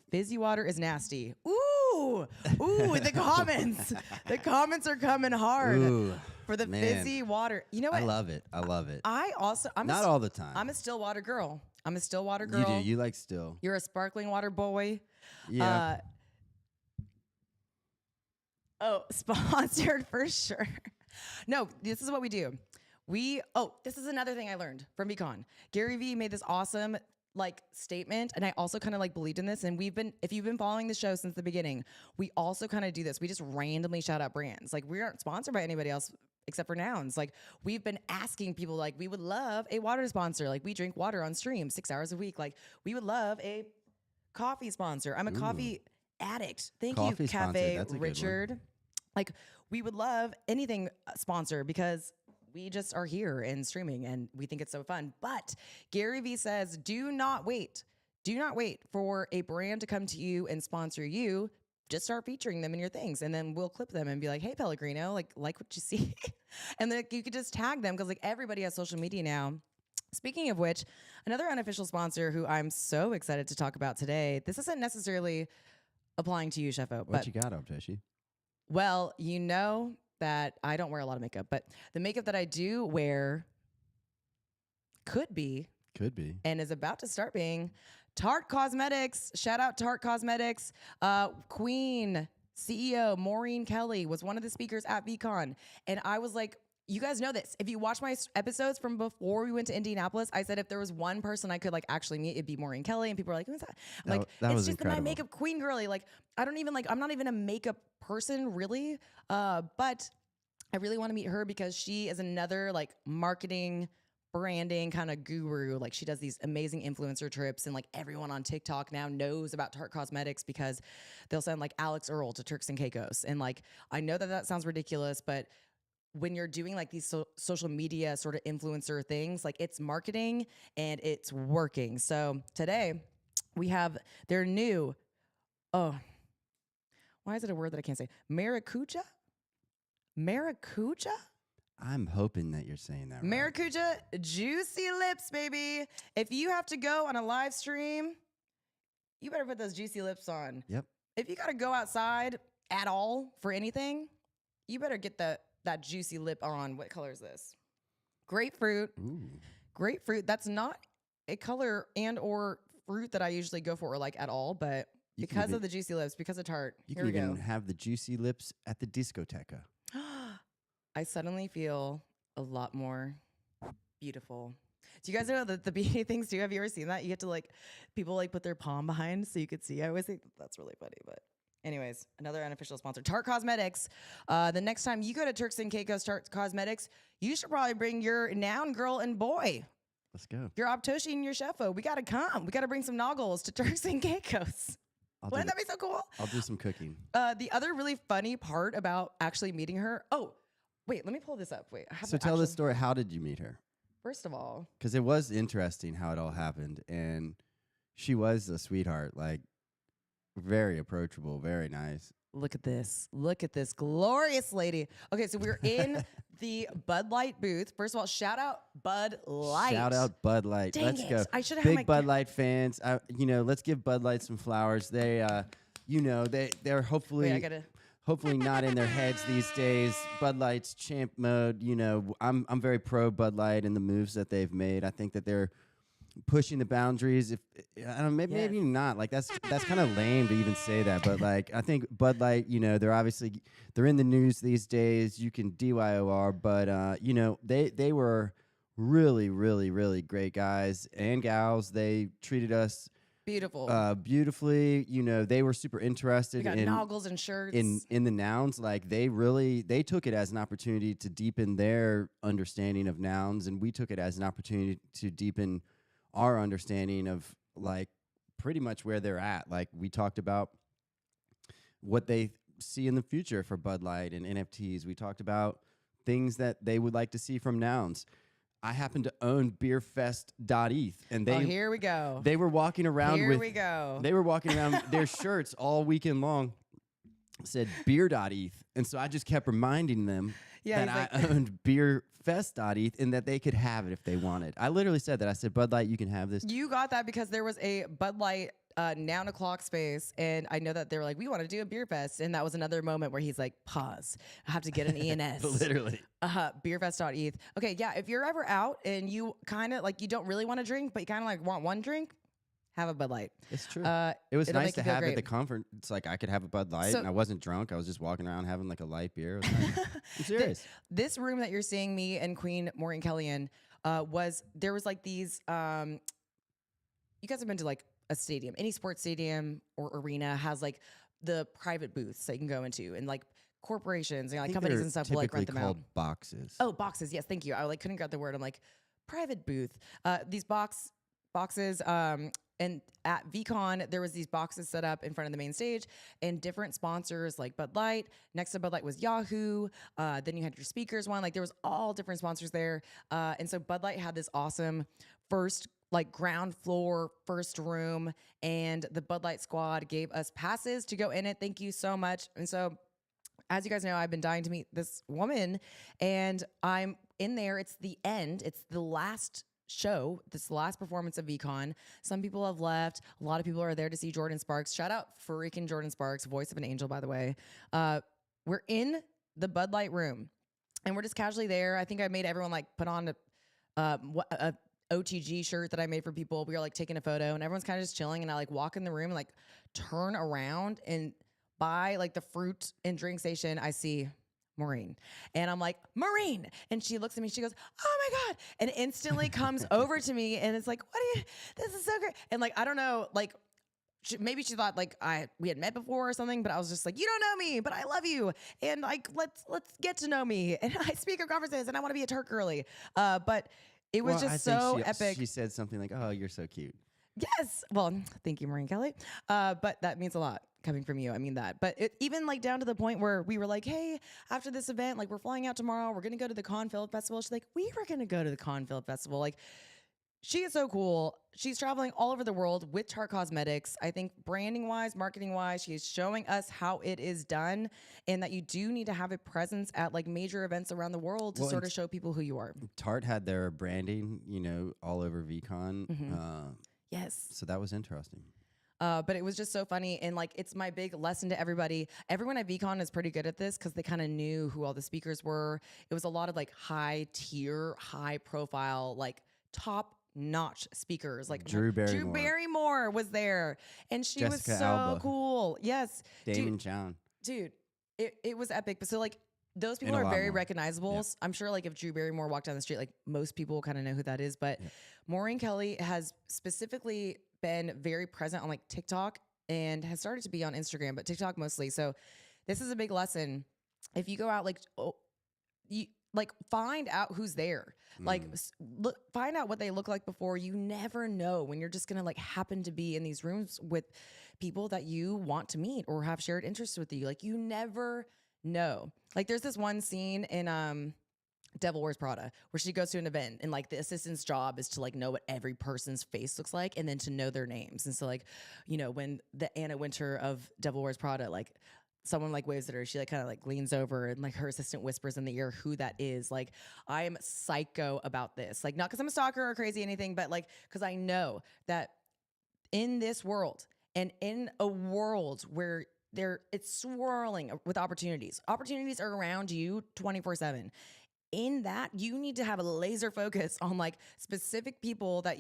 Fizzy water is nasty. Ooh, the comments. The comments are coming hard for the fizzy water. You know what? I love it. I'm not all the time. I'm a still water girl. You do. You like still. You're a sparkling water boy. Yeah. Sponsored for sure. No, this is what we do. This is another thing I learned from Veecon. GaryV made this awesome statement, and I also kind of believed in this. And if you've been following the show since the beginning, we also kind of do this. We just randomly shout out brands. We aren't sponsored by anybody else except for Nouns. We've been asking people, we would love a water sponsor. We drink water on stream 6 hours a week. We would love a coffee sponsor. I'm a coffee addict. Thank you, Cafe Richard. We would love anything sponsor because we just are here and streaming and we think it's so fun. But GaryV says, do not wait. Do not wait for a brand to come to you and sponsor you. Just start featuring them in your things, and then we'll clip them and be like, hey, Pellegrino, like what you see. And then you could just tag them because everybody has social media now. Speaking of which, another unofficial sponsor who I'm so excited to talk about today, this isn't necessarily applying to you, Sheffo. What you got, Optoshi? Well, you know that I don't wear a lot of makeup, but the makeup that I do wear could be, and is about to start being Tarte Cosmetics. Shout out Tarte Cosmetics. Queen CEO Maureen Kelly was one of the speakers at Veecon. And I was like, you guys know this. If you watch my episodes from before we went to Indianapolis, I said if there was one person I could actually meet, it'd be Maureen Kelly. And people are like, who's that? I'm like, it's just my makeup queen girly. I don't even I'm not even a makeup person really. But I really want to meet her because she is another marketing, branding kind of guru. She does these amazing influencer trips, and everyone on TikTok now knows about Tarte Cosmetics because they'll send Alex Earl to Turks and Caicos. And I know that sounds ridiculous, but when you're doing these social media sort of influencer things, it's marketing and it's working. So today we have their new, why is it a word that I can't say? Maracuja? I'm hoping that you're saying that right. Maracuja Juicy Lips, baby. If you have to go on a live stream, you better put those juicy lips on. Yep. If you got to go outside at all for anything, you better get that juicy lip on. What color is this? Grapefruit. Ooh. Grapefruit. That's not a color and or fruit that I usually go for at all, but because of the juicy lips, because of Tarte, you can even have the juicy lips at the discoteca. I suddenly feel a lot more beautiful. Do you guys know the beauty things too? Have you ever seen that? You get to people put their palm behind so you could see. I always think that's really funny, but anyways, another unofficial sponsor, Tarte Cosmetics. The next time you go to Turks and Caicos Tarte Cosmetics, you should probably bring your noun girl and boy. Let's go. Your Optoshi and your Sheffo. We got to come. We got to bring some noggles to Turks and Caicos. Wouldn't that be so cool? I'll do some cooking. The other really funny part about actually meeting her. Oh, wait, let me pull this up. Wait. So tell the story. How did you meet her? First of all. Because it was interesting how it all happened. And she was a sweetheart. Very approachable, very nice. Look at this. Look at this glorious lady. Okay, so we're in the Bud Light booth. First of all, shout out Bud Light. Shout out Bud Light. Dang Let's it. go. I should have Big Bud Light fans. Let's give Bud Light some flowers. They, they're hopefully hopefully not in their heads these days. Bud Light's champ mode. I'm very pro Bud Light and the moves that they've made. I think that they're pushing the boundaries. If I don't know, maybe not. Like that's kind of lame to even say that. But like I think Bud Light, you know, they're in the news these days. You can DYOR, but you know, they were really, really, really great guys and gals. They treated us Beautiful. beautifully. You know, they were super We interested got in noggles and shirts. in the nouns. Like they took it as an opportunity to deepen their understanding of nouns, and we took it as an opportunity to deepen our understanding of like pretty much where they're at. Like we talked about what they see in the future for Bud Light and NFTs. We talked about things that they would like to see from nouns. I happen to own beerfest.eth, and here we go. they were walking around Here with we go. they were walking around their shirts all weekend long said beer.eth, and so I just kept reminding them that I owned beerfest.eth and that they could have it if they wanted. I literally said that. I said, Bud Light, you can have this. You got that because there was a Bud Light Noun O'Clock space, and I know that they were like, we want to do a beer fest, and that was another moment where he's like, pause, I have to get an ENS. Literally. Beerfest.eth. Okay, yeah, if you're ever out and you kind of like, you don't really want to drink, but you kind of like want one drink, have a Bud Light. It's true. It was nice to have at the conference. It's like I could have a Bud Light, and I wasn't drunk. I was just walking around having like a light beer. It was nice. I'm serious. This room that you're seeing me and Queen Maureen Kelly in there was like these, you guys have been to like a stadium, any sports stadium or arena has like the private booths that you can go into, and like corporations and like companies and stuff will like rent them out. Boxes. Oh, boxes. Yes, thank you. I like couldn't get the word. I'm like private booth. These boxes. And at Veecon, there was these boxes set up in front of the main stage, and different sponsors like Bud Light. Next to Bud Light was Yahoo. Then you had your speakers one. Like there was all different sponsors there. And so Bud Light had this awesome first like ground floor, first room, and the Bud Light squad gave us passes to go in it. Thank you so much. And so as you guys know, I've been dying to meet this woman, and I'm in there. It's the end. It's the last show. This is the last performance of Veecon. Some people have left. A lot of people are there to see Jordan Sparks. Shout out freaking Jordan Sparks, voice of an angel, by the way. We're in the Bud Light room, and we're just casually there. I think I made everyone like put on a OTG shirt that I made for people. We were like taking a photo, and everyone's kind of just chilling. And I like walk in the room and like turn around, and by like the fruit and drink station, I see Maureen. And I'm like, Maureen. And she looks at me, she goes, oh my God. And instantly comes over to me, and it's like, this is so great. And like, I don't know, like, maybe she thought like we had met before or something, but I was just like, you don't know me, but I love you. And like, let's get to know me. And I speak at conferences, and I want to be a Turk girly. But it was just so epic. She said something like, oh, you're so cute. Yes. Well, thank you, Maureen Kelly. But that means a lot coming from you. I mean that. But even like down to the point where we were like, hey, after this event, like we're flying out tomorrow. We're going to go to the Con Film Festival. She's like, we were going to go to the Con Film Festival. Like, she is so cool. She's traveling all over the world with Tarte Cosmetics. I think branding wise, marketing wise, she's showing us how it is done, and that you do need to have a presence at like major events around the world to sort of show people who you are. Tarte had their branding, you know, all over Veecon. Yes. So that was interesting. But it was just so funny. And like, it's my big lesson to everybody. Everyone at Veecon is pretty good at this because they kind of knew who all the speakers were. It was a lot of like high tier, high profile, like top notch speakers. Like Drew Barrymore was there, and she Jessica was so Alba. Cool. Yes. Damon Chown. Dude, it was epic. But so like, those people are very recognizable. Yeah. I'm sure like if Drew Barrymore walked down the street, like most people kind of know who that is. But Maureen Kelly has specifically been very present on like TikTok, and has started to be on Instagram, but TikTok mostly. So this is a big lesson. If you go out, like, you like find out who's there, like find out what they look like before. You never know when you're just going to like happen to be in these rooms with people that you want to meet or have shared interests with you. Like you never know. Like there's this one scene in Devil Wears Prada where she goes to an event, and like the assistant's job is to like know what every person's face looks like, and then to know their names. And so like, you know, when the Anna Wintour of Devil Wears Prada, like someone like waves at her, she like kind of like leans over, and like her assistant whispers in the ear who that is. Like I am psycho about this, like not because I'm a stalker or crazy anything, but like because I know that in this world, and in a world where it's swirling with opportunities are around you 24/7. in that, you need to have a laser focus on like specific people that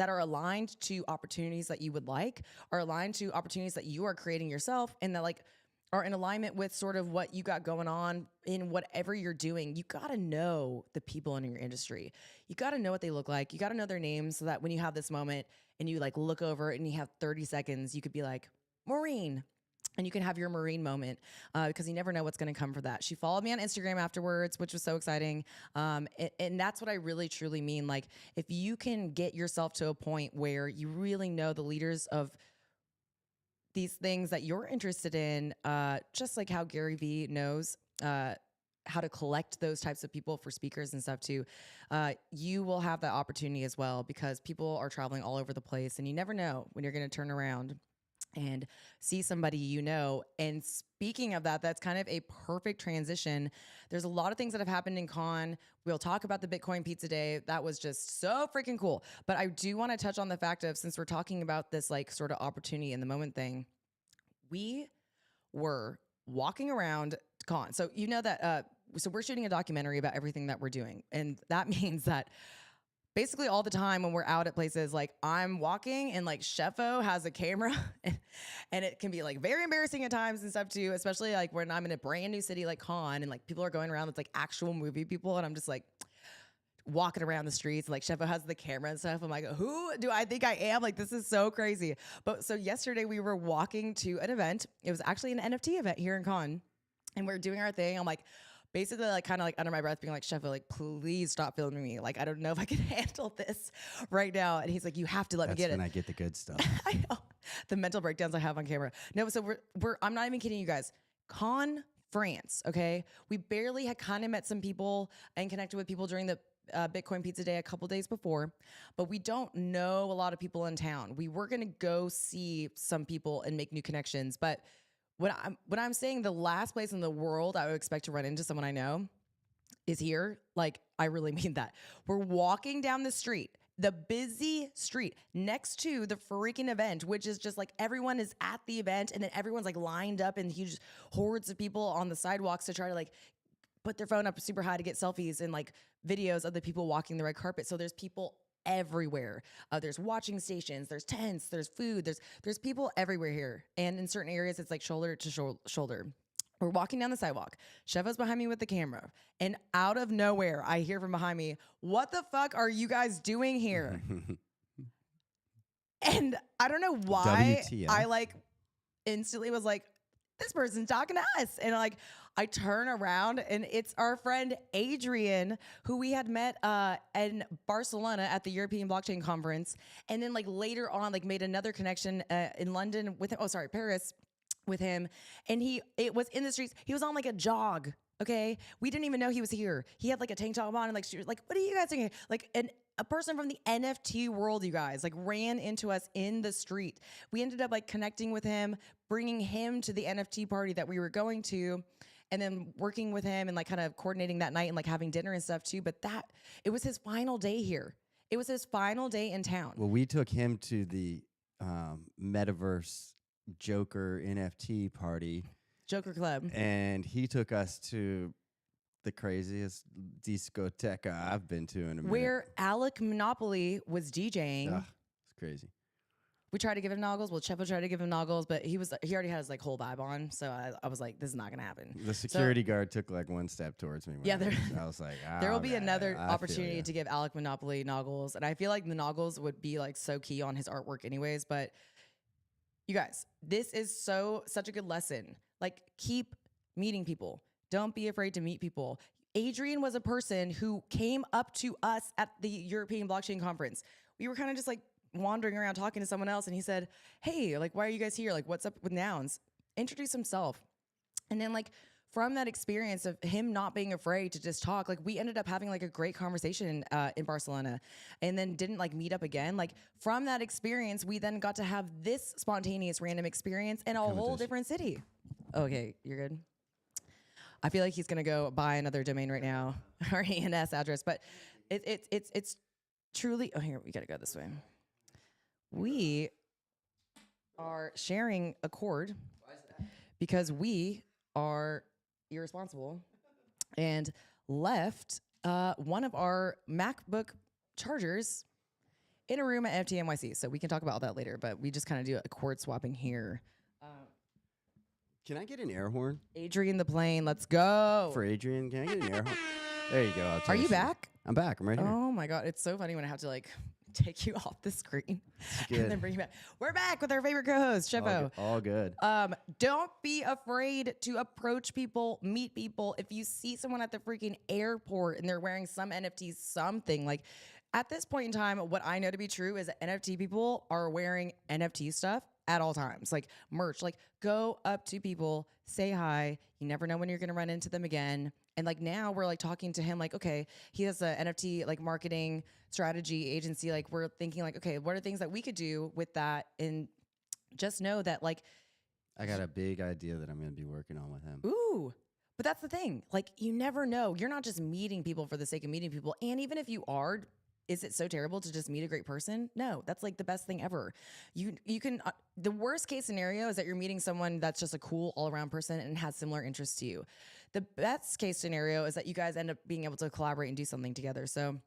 are aligned to opportunities that you would like, are aligned to opportunities that you are creating yourself, and that like are in alignment with sort of what you got going on in whatever you're doing. You got to know the people in your industry. You got to know what they look like. You got to know their names so that when you have this moment and you like look over and you have 30 seconds, you could be like, Maureen. And you can have your Marine moment because you never know what's going to come for that. She followed me on Instagram afterwards, which was so exciting. And that's what I really, truly mean. Like, if you can get yourself to a point where you really know the leaders of these things that you're interested in, just like how GaryV knows how to collect those types of people for speakers and stuff too, you will have that opportunity as well, because people are traveling all over the place and you never know when you're going to turn around and see somebody you know. And speaking of that, that's kind of a perfect transition. There's a lot of things that have happened in Con. We'll talk about the Bitcoin Pizza Day. That was just so freaking cool. But I do want to touch on the fact of, since we're talking about this like sort of opportunity in the moment thing, we were walking around Con. So you know that, so we're shooting a documentary about everything that we're doing. And that means that basically all the time when we're out at places, like I'm walking and like Sheffo has a camera and it can be like very embarrassing at times and stuff too, especially like when I'm in a brand new city like Con and like people are going around with like actual movie people and I'm just like walking around the streets and like Sheffo has the camera and stuff. I'm like, who do I think I am? Like, this is so crazy. But so yesterday we were walking to an event. It was actually an NFT event here in Con and we're doing our thing. I'm like, basically like kind of like under my breath being like, Sheffield, like, please stop filming me. Like, I don't know if I can handle this right now. And he's like, you have to let me get it. That's when I get the good stuff. I know the mental breakdowns I have on camera. No, so I'm not even kidding you guys. Con France, okay? We barely had kind of met some people and connected with people during the Bitcoin Pizza Day a couple days before, but we don't know a lot of people in town. We were going to go see some people and make new connections, but when I'm saying the last place in the world I would expect to run into someone I know is here, like, I really mean that. We're walking down the street, the busy street next to the freaking event, which is just like everyone is at the event and then everyone's like lined up in huge hordes of people on the sidewalks to try to like put their phone up super high to get selfies and like videos of the people walking the red carpet. So there's people everywhere. There's watching stations, there's tents, there's food, there's people everywhere here. And in certain areas, it's like shoulder to shoulder. We're walking down the sidewalk. Sheva's behind me with the camera. And out of nowhere, I hear from behind me, what the fuck are you guys doing here? And I don't know why WTF. I like instantly was like, this person's talking to us. And like, I turn around and it's our friend Adrian, who we had met in Barcelona at the European Blockchain Conference. And then like later on, like made another connection in London with him. Oh, sorry, Paris with him. And it was in the streets. He was on like a jog. Okay. We didn't even know he was here. He had like a tank top on and like, she was like, what are you guys doing here? Like, a person from the NFT world, you guys, like ran into us in the street. We ended up like connecting with him, bringing him to the NFT party that we were going to, and then working with him and like kind of coordinating that night and like having dinner and stuff too. But it was his final day here. It was his final day in town. Well, we took him to the Metaverse Joker NFT party. Joker Club. And he took us to the craziest discoteca I've been to in a minute. Where Alec Monopoly was DJing. Ugh, it's crazy. We tried to give him noggles. Well, Chepo tried to give him noggles, but he already had his like whole vibe on. So I was like, this is not gonna happen. The security guard took like one step towards me. Yeah, I was like, there will be another opportunity to give Alec Monopoly noggles, and I feel like the noggles would be like so key on his artwork, anyways. But you guys, this is such a good lesson. Like, keep meeting people. Don't be afraid to meet people. Adrian was a person who came up to us at the European Blockchain Conference. We were kind of just like wandering around talking to someone else, and he said, hey, like, why are you guys here? Like, what's up with Nouns? Introduce himself. And then like from that experience of him not being afraid to just talk, like we ended up having like a great conversation in Barcelona, and then didn't like meet up again. Like from that experience, we then got to have this spontaneous random experience in a whole different city. Okay, you're good. I feel like he's gonna go buy another domain right now, our ENS address. But it's truly. Oh, here we gotta go this way. We are sharing a cord because we are irresponsible and left one of our MacBook chargers in a room at NFT NYC. So we can talk about that later, but we just kind of do a cord swapping here. Can I get an air horn? Adrian the plane, let's go. For Adrian, can I get an air horn? There you go. Are you back? I'm back. I'm right here. Oh my God. It's so funny when I have to like take you off the screen and then bring you back. We're back with our favorite co-host, Chevo. All good. Don't be afraid to approach people, meet people. If you see someone at the freaking airport and they're wearing some NFT something, like at this point in time, what I know to be true is that NFT people are wearing NFT stuff at all times, like merch. Like go up to people, say hi. You never know when you're gonna run into them again. And like now we're like talking to him like, okay, he has a NFT like marketing strategy agency. Like we're thinking like, okay, what are things that we could do with that? And just know that like, I got a big idea that I'm going to be working on with him. ooh, but that's the thing. Like you never know. You're not just meeting people for the sake of meeting people. And even if you are, is it so terrible to just meet a great person? No, that's like the best thing ever. You can, the worst case scenario is that you're meeting someone that's just a cool all around person and has similar interests to you. The best case scenario is that you guys end up being able to collaborate and do something together. So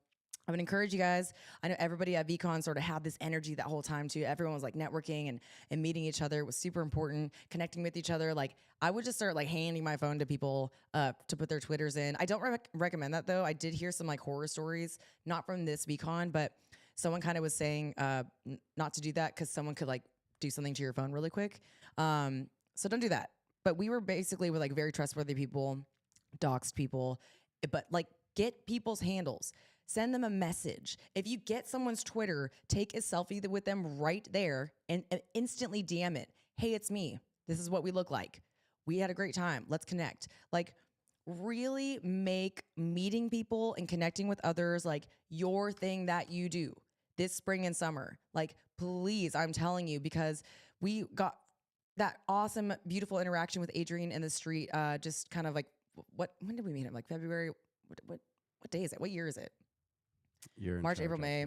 I would encourage you guys. I know everybody at Veecon sort of had this energy that whole time too. Everyone was like networking and meeting each other. It was super important, connecting with each other. Like I would just start like handing my phone to people to put their Twitters in. I don't recommend that though. I did hear some like horror stories, not from this Veecon, but someone kind of was saying not to do that because someone could like do something to your phone really quick. So don't do that. But we were basically with like very trustworthy people, doxed people, but like get people's handles. Send them a message. If you get someone's Twitter, take a selfie with them right there and instantly DM it. Hey, it's me. This is what we look like. We had a great time. Let's connect. Like really make meeting people and connecting with others like your thing that you do this spring and summer. Like please, I'm telling you, because we got that awesome, beautiful interaction with Adrian in the street. Just kind of like when did we meet him? Like February? What day is it? What year is it? You're March, April, May.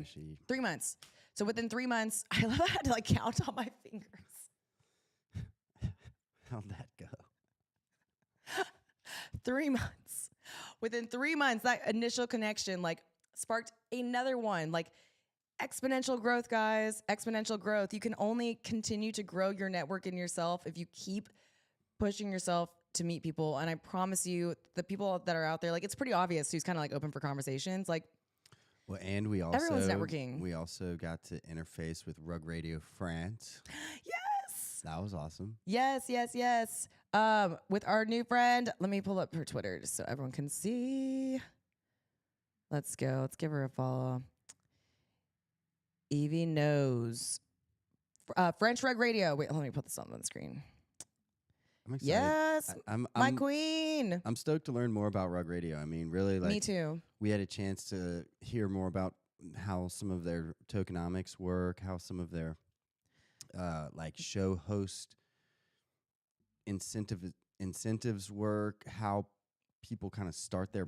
3 months. So within 3 months, I love how I had to like count on my fingers. How'd that go? 3 months. Within 3 months, that initial connection like sparked another one. Like exponential growth, guys. Exponential growth. You can only continue to grow your network and yourself if you keep pushing yourself to meet people. And I promise you, the people that are out there, like it's pretty obvious who's kind of like open for conversations. Like, well, and we also everyone's networking. We also got to interface with Rug Radio France. Yes, that was awesome. Yes. With our new friend, let me pull up her Twitter just so everyone can see. Let's go. Let's give her a follow. Evie knows. French Rug Radio. Wait, let me put this on the screen. I'm excited. Yes, my queen. I'm stoked to learn more about Rug Radio. I mean, really, like me too. We had a chance to hear more about how some of their tokenomics work, how some of their like show host incentives work, how people kind of start their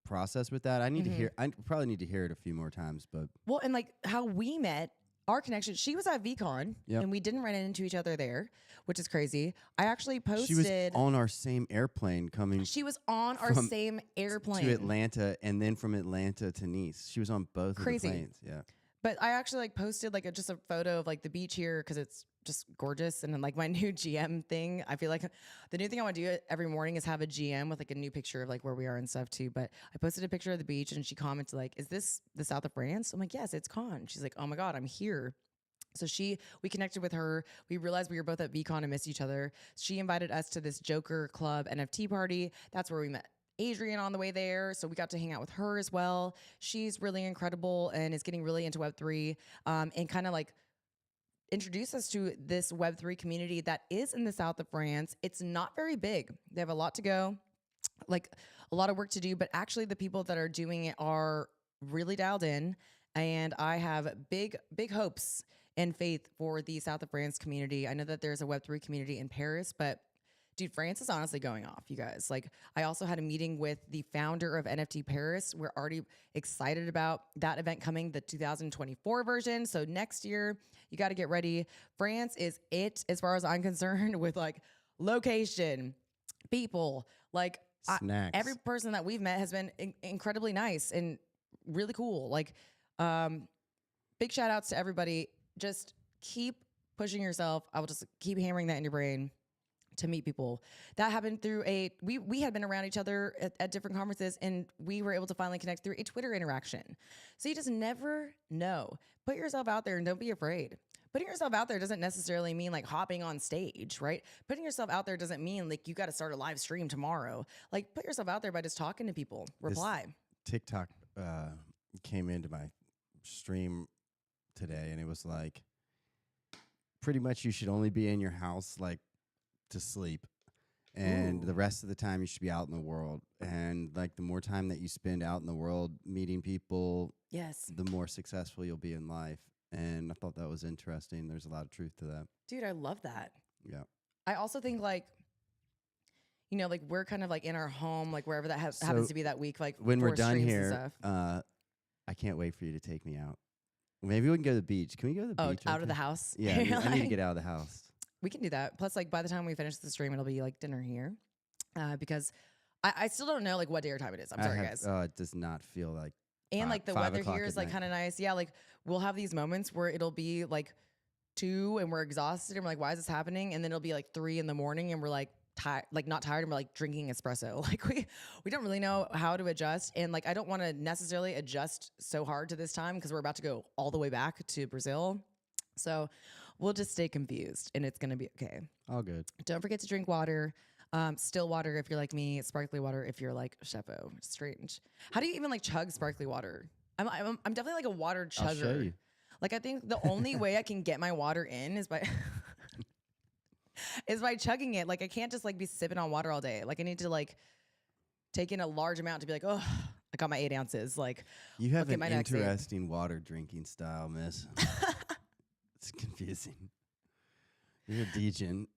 process with that. I need to hear. I probably need to hear it a few more times, but well, and like how we met. Our connection, she was at Veecon, and we didn't run into each other there, which is crazy. I actually posted. She was on our same airplane coming. She was on our same airplane. To Atlanta, and then from Atlanta to Nice. She was on both of the planes. Yeah. But I actually like posted like just a photo of like the beach here because it's just gorgeous. And then like my new GM thing, I feel like the new thing I want to do every morning is have a GM with like a new picture of like where we are and stuff too. But I posted a picture of the beach and she commented like, "Is this the south of France?" I'm like, "Yes, it's Con." She's like, "Oh my God, I'm here." So we connected with her. We realized we were both at Veecon and missed each other. She invited us to this Joker Club NFT party. That's where we met Adrian on the way there. So we got to hang out with her as well. She's really incredible and is getting really into Web3 and kind of like introduce us to this Web3 community that is in the south of France. It's not very big. They have a lot to go, like a lot of work to do, but actually the people that are doing it are really dialed in. And I have big hopes and faith for the south of France community. I know that there's a Web3 community in Paris, but dude, France is honestly going off, you guys. Like, I also had a meeting with the founder of NFT Paris. We're already excited about that event coming, the 2024 version. So next year, you got to get ready. France is it, as far as I'm concerned, with like location, people, like Snacks. Every person that we've met has been incredibly nice and really cool. Like, big shout outs to everybody. Just keep pushing yourself. I will just keep hammering that in your brain to meet people. That happened through we had been around each other at different conferences, and we were able to finally connect through a Twitter interaction. So you just never know. Put yourself out there and don't be afraid. Putting yourself out there doesn't necessarily mean like hopping on stage, right? Putting yourself out there doesn't mean like you got to start a live stream tomorrow. Like, put yourself out there by just talking to people, reply. This TikTok came into my stream today, and it was like, pretty much you should only be in your house like to sleep, and the rest of the time you should be out in the world. And like the more time that you spend out in the world meeting people, yes, the more successful you'll be in life. And I thought that was interesting. There's a lot of truth to that. Dude, I love that. Yeah. I also think like, you know, like we're kind of like in our home, like wherever that happens to be that week. Like when we're for done streams and here, stuff. I can't wait for you to take me out. Maybe we can go to the beach. Can we go to the beach? Out of the house? Yeah, I need to get out of the house. We can do that. Plus, like by the time we finish the stream, it'll be like dinner here, because I still don't know like what day or time it is. I'm sorry, guys. Oh, it does not feel like. And like the weather here is like kind of nice. Yeah, like we'll have these moments where it'll be like 2 and we're exhausted and we're like, why is this happening? And then it'll be like 3 in the morning and we're like tired, like not tired, and we're like drinking espresso. Like we don't really know how to adjust. And like I don't want to necessarily adjust so hard to this time because we're about to go all the way back to Brazil. So we'll just stay confused and it's gonna be okay. All good. Don't forget to drink water. Still water if you're like me, sparkly water if you're like Sheffo. Strange. How do you even like chug sparkly water? I'm definitely like a water chugger. I'll show you. Like I think the only way I can get my water in is by chugging it. Like I can't just like be sipping on water all day. Like I need to like take in a large amount to be like, oh, I got my 8 ounces. Like you have an interesting water drinking style, miss. It's confusing. You're a degen.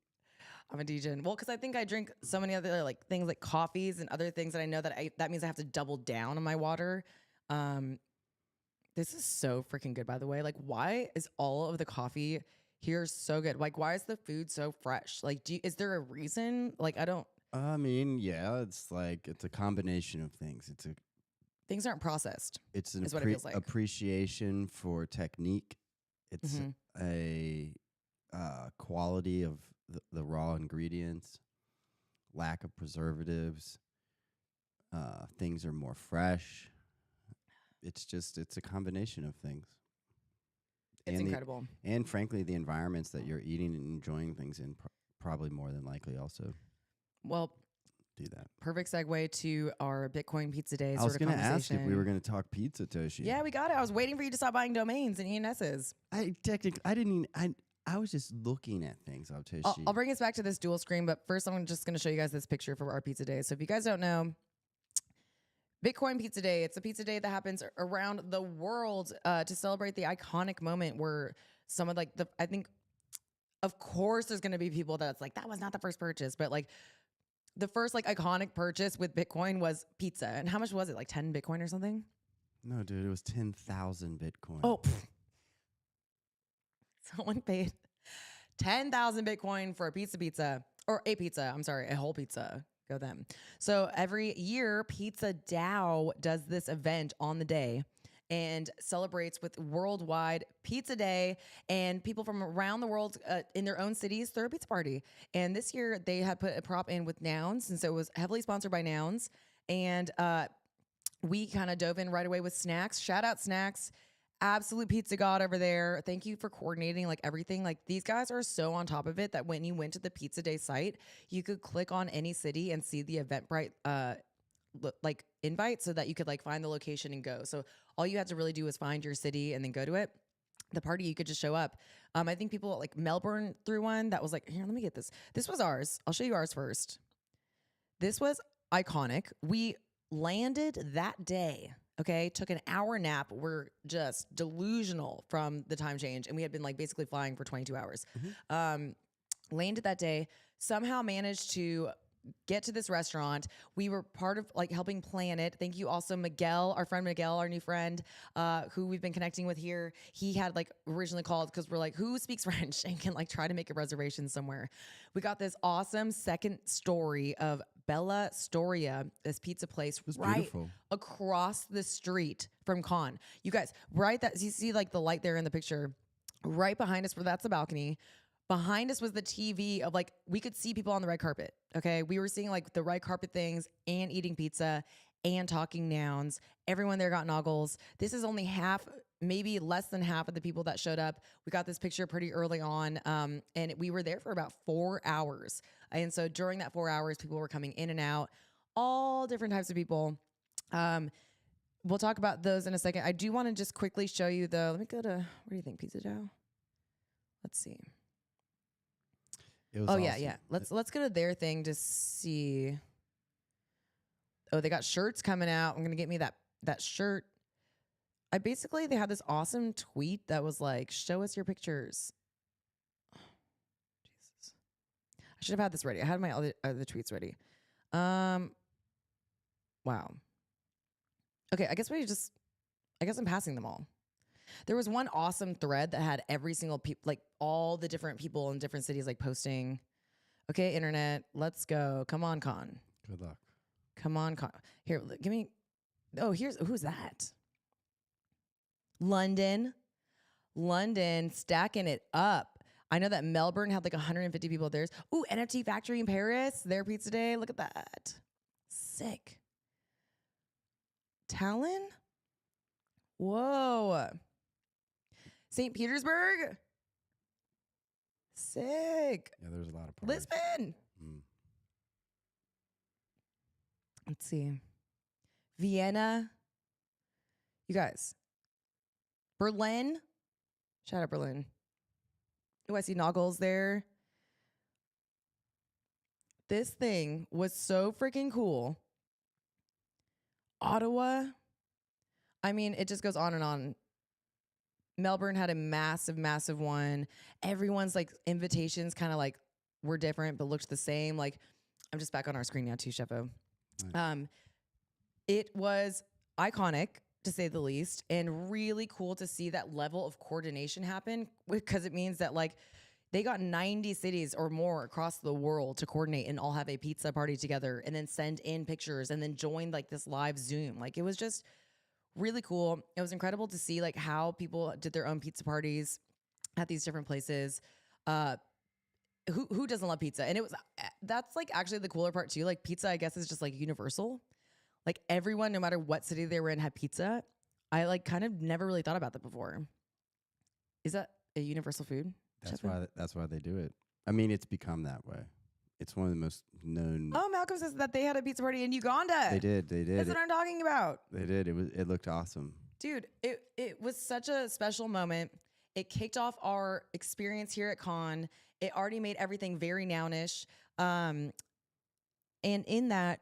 I'm a degen. Well, because I think I drink so many other like things like coffees and other things that I know that that means I have to double down on my water. This is so freaking good, by the way. Like, why is all of the coffee here so good? Like, why is the food so fresh? Like, is there a reason? Like, I don't. I mean, yeah, it's like it's a combination of things. Things aren't processed. It's an what it feels like. appreciation for technique. It's a quality of the raw ingredients, lack of preservatives. Things are more fresh. It's a combination of things. It's incredible. And frankly, the environments that you're eating and enjoying things in probably more than likely also well do that. Perfect segue to our Bitcoin Pizza Day. I was going to ask if we were going to talk pizza, Toshi. Yeah, we got it. I was waiting for you to stop buying domains and ENSs. I was just looking at things, Toshi. I'll bring us back to this dual screen, but first I'm just going to show you guys this picture for our Pizza Day. So if you guys don't know, Bitcoin Pizza Day, it's a pizza day that happens around the world to celebrate the iconic moment where some of like I think, of course, there's going to be people that's like, that was not the first purchase, but like the first like iconic purchase with Bitcoin was pizza. And how much was it? Like 10 Bitcoin or something? No, dude, it was 10,000 Bitcoin. Oh, someone paid 10,000 Bitcoin for a pizza, or a pizza. I'm sorry, a whole pizza. Go them. So every year, NounsDAO does this event on the day and celebrates with Worldwide Pizza Day, and people from around the world in their own cities throw a pizza party. And this year, they had put a prop in with Nouns, and so it was heavily sponsored by Nouns. And we kind of dove in right away with Snacks. Shout out Snacks. Absolute pizza god over there. Thank you for coordinating like everything. Like these guys are so on top of it that when you went to the Pizza Day site, you could click on any city and see the Eventbrite like invite so that you could like find the location and go. So all you had to really do was find your city and then go to it. The party, you could just show up. I think people like Melbourne threw one that was like, here, let me get this. This was ours. I'll show you ours first. This was iconic. We landed that day. Okay, took an hour nap. We're just delusional from the time change. And we had been like basically flying for 22 hours. Landed that day, somehow managed to get to this restaurant. We were part of like helping plan it. Thank you also Miguel, our friend Miguel, our new friend, who we've been connecting with here. He had like originally called because we're like, who speaks French and can like try to make a reservation somewhere. We got this awesome second story of Bella Storia, this pizza place was right beautiful. across the street from Con. You guys, right? That you see like the light there in the picture, right behind us, where that's the balcony. Behind us was the TV of like, we could see people on the red carpet. Okay. We were seeing like the red carpet things and eating pizza and talking nouns. Everyone there got noggles. This is only half, maybe less than half of the people that showed up. We got this picture pretty early on. And we were there for about 4 hours. And so during that 4 hours, people were coming in and out, all different types of people. We'll talk about those in a second. I do want to just quickly show you though. Let me go to, where do you think, Pizza Joe? Let's see. It was Oh awesome. yeah. Let's go to their thing to see. Oh, they got shirts coming out. I'm gonna get me that shirt. They had this awesome tweet that was like, "Show us your pictures." Jesus, I should have had this ready. I had my other tweets ready. Wow. Okay, I guess I'm passing them all. There was one awesome thread that had every single like all the different people in different cities like posting. Okay, internet, let's go. Come on, Con. Good luck. Come on, Con. Here, give me. Oh, who's that? London stacking it up. I know that Melbourne had like 150 people theirs. Ooh, NFT Factory in Paris, their pizza day. Look at that. Sick. Talon? Whoa. St. Petersburg? Sick. Yeah, there's a lot of parties. Lisbon. Let's see. Vienna. You guys. Berlin. Shout out Berlin. Oh, I see Noggles there. This thing was so freaking cool. Ottawa. I mean, it just goes on and on. Melbourne had a massive, massive one. Everyone's like invitations kind of like were different, but looked the same. Like, I'm just back on our screen now too, Sheffo. Nice. It was iconic, to say the least, and really cool to see that level of coordination happen, because it means that like they got 90 cities or more across the world to coordinate and all have a pizza party together and then send in pictures and then join like this live Zoom. Like, it was just really cool. It was incredible to see like how people did their own pizza parties at these different places. Who doesn't love pizza? And that's like actually the cooler part too. Like, pizza, I guess, is just like universal. Like, everyone, no matter what city they were in, had pizza. I like kind of never really thought about that before. Is that a universal food? That's why they do it. I mean, it's become that way. It's one of the most known. Oh, Malcolm says that they had a pizza party in Uganda. They did. That's what I'm talking about. They did. It looked awesome. Dude, it was such a special moment. It kicked off our experience here at Con. It already made everything very nounish. And in that,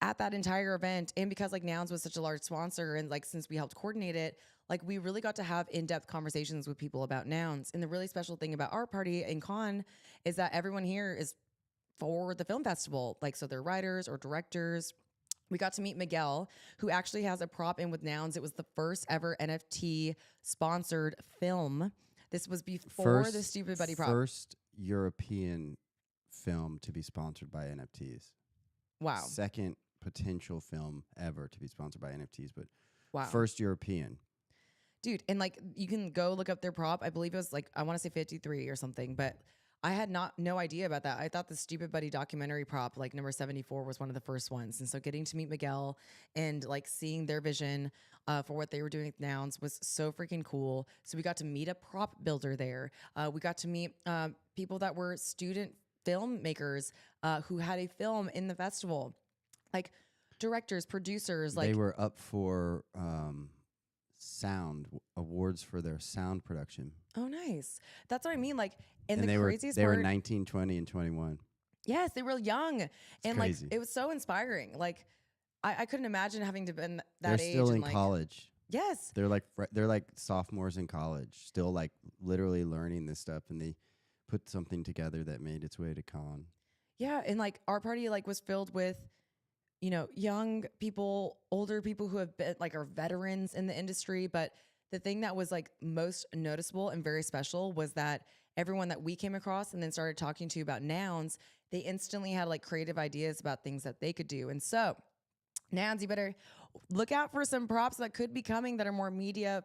at that entire event, and because like Nouns was such a large sponsor, and like since we helped coordinate it, like we really got to have in-depth conversations with people about Nouns. And the really special thing about our party and Con is that everyone here is for the film festival. Like, so they're writers or directors. We got to meet Miguel, who actually has a prop in with Nouns. It was the first ever NFT sponsored film. This was before the Stupid Buddy prop. First European film to be sponsored by NFTs. Wow. Second potential film ever to be sponsored by NFTs, but wow. First European. Dude, and like you can go look up their prop. I believe it was like, I want to say 53 or something, but I had no idea about that. I thought the Stupid Buddy documentary prop, like number 74, was one of the first ones. And so getting to meet Miguel and like seeing their vision for what they were doing with Nouns was so freaking cool. So we got to meet a prop builder there. We got to meet people that were student filmmakers who had a film in the festival, like directors, producers. Like, they were up for sound awards for their sound production. Oh, nice. That's what I mean. Like, and the they craziest were part, 19, 20, and 21. Yes, they were young, and crazy. Like it was so inspiring. Like, I couldn't imagine having to been that They're age. still in like, college. Yes, They're like sophomores in college, still like literally learning this stuff, and they put something together that made its way to Con. Yeah, and like our party like was filled with, you know, young people, older people who have been like are veterans in the industry. But the thing that was like most noticeable and very special was that everyone that we came across and then started talking to about Nouns, they instantly had like creative ideas about things that they could do. And so, Nouns, you better look out for some props that could be coming that are more media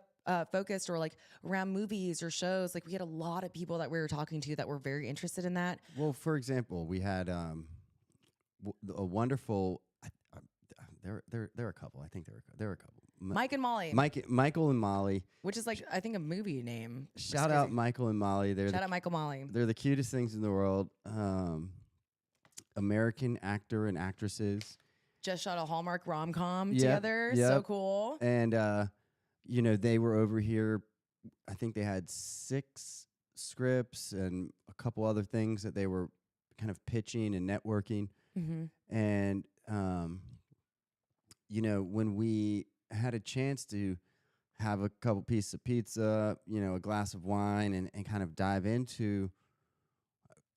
focused or like around movies or shows. Like we had a lot of people that we were talking to that were very interested in that. Well, for example, we had a wonderful. There are a couple. I think there were a couple. Mike and Molly, Michael and Molly, which is like I think a movie name. Shout out Michael and Molly. Shout out Michael Molly. They're the cutest things in the world. American actor and actresses. Just shot a Hallmark rom-com together. So cool. And they were over here. I think they had 6 scripts and a couple other things that they were kind of pitching and networking. And when we had a chance to have a couple pieces of pizza, a glass of wine, and kind of dive into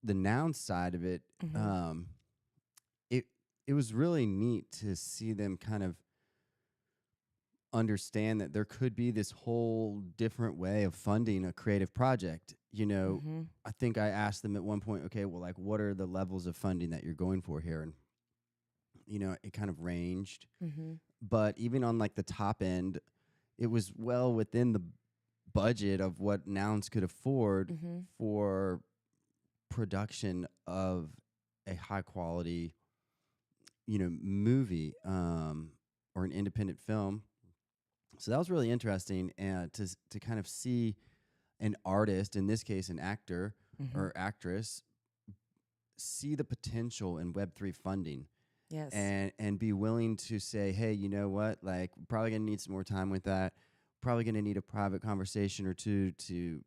the noun side of it, it was really neat to see them kind of understand that there could be this whole different way of funding a creative project. I think I asked them at one point, okay, well, like, what are the levels of funding that you're going for here? And it kind of ranged. But even on like the top end, it was well within the budget of what Nouns could afford for production of a high quality, movie or an independent film. So that was really interesting, and to kind of see an artist, in this case an actor or actress, see the potential in Web3 funding. Yes. And be willing to say, hey, you know what? Like, we're probably going to need some more time with that. Probably going to need a private conversation or two to,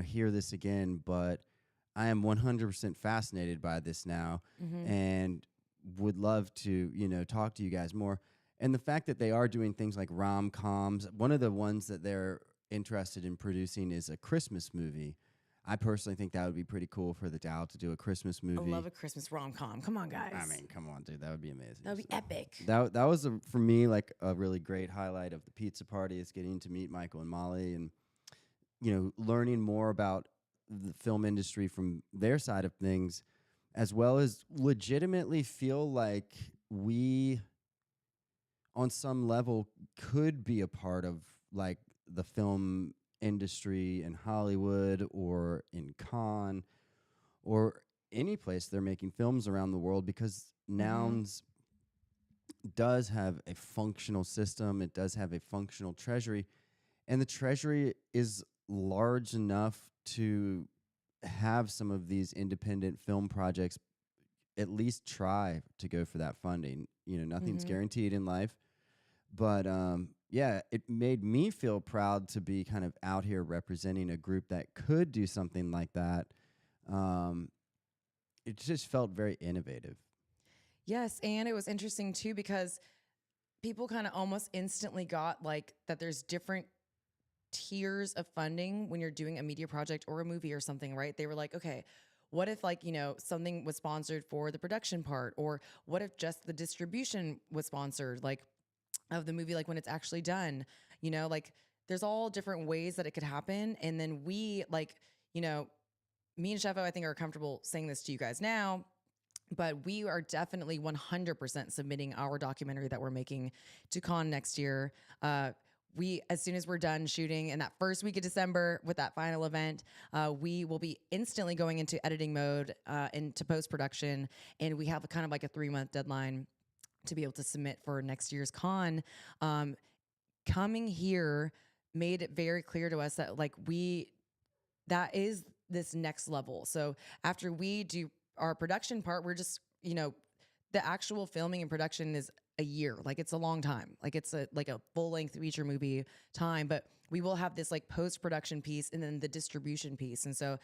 hear this again. But I am 100% fascinated by this now and would love to, talk to you guys more. And the fact that they are doing things like rom-coms, one of the ones that they're interested in producing is a Christmas movie. I personally think that would be pretty cool for the DAO to do a Christmas movie. I love a Christmas rom-com. Come on, guys. I mean, come on, dude. That would be amazing. That would be epic. That was, for me, like a really great highlight of the pizza party is getting to meet Michael and Molly and, learning more about the film industry from their side of things, as well as legitimately feel like we, on some level, could be a part of, like, the film industry in Hollywood or in Cannes or any place they're making films around the world, because Nouns does have a functional system. It does have a functional treasury, and the treasury is large enough to have some of these independent film projects at least try to go for that funding. Nothing's guaranteed in life, but it made me feel proud to be kind of out here representing a group that could do something like that. It just felt very innovative. Yes, and it was interesting too because people kind of almost instantly got like that there's different tiers of funding when you're doing a media project or a movie or something, right? They were like, okay, what if like, something was sponsored for the production part, or what if just the distribution was sponsored, like of the movie, like when it's actually done, like there's all different ways that it could happen. And then we like, me and Shefo, I think, are comfortable saying this to you guys now, but we are definitely 100% submitting our documentary that we're making to Cannes next year. As soon as we're done shooting in that first week of December with that final event, we will be instantly going into editing mode, into post-production. And we have kind of like a 3-month deadline to be able to submit for next year's Cannes. Coming here made it very clear to us that like that is this next level. So after we do our production part, we're just, the actual filming and production is a year. Like it's a long time. Like it's a full length feature movie time, but we will have this like post-production piece and then the distribution piece. And so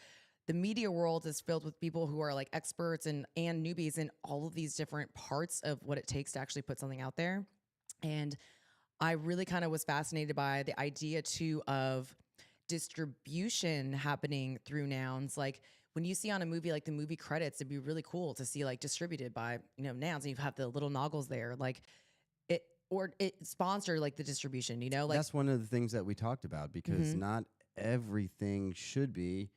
the media world is filled with people who are like experts and newbies in all of these different parts of what it takes to actually put something out there. And I really kind of was fascinated by the idea too of distribution happening through Nouns. Like when you see on a movie, like the movie credits, it'd be really cool to see like distributed by, Nouns, and you have the little noggles there, like it sponsored like the distribution, like that's one of the things that we talked about, because not everything should be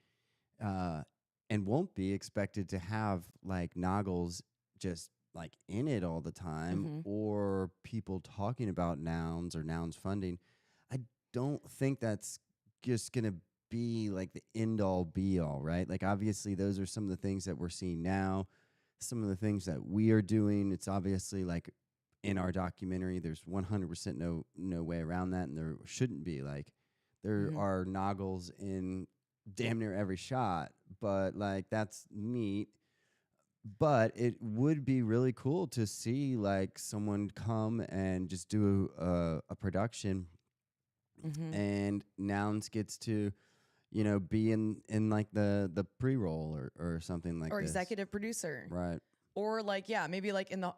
uh, and won't be expected to have like Noggles just like in it all the time, Mm-hmm. or people talking about nouns or nouns funding. I don't think that's just gonna be like the end all be all, right? Like obviously those are some of the things that we're seeing now, some of the things that we are doing. It's obviously like in our documentary, there's 100% no way around that, and there shouldn't be. Like there Mm-hmm. are Noggles in damn near every shot, but like that's neat. But it would be really cool to see like someone come and just do a production, Mm-hmm. and Nouns gets to, you know, be in like the pre-roll or something like Or this. executive producer. Right. Or like, yeah, maybe like in the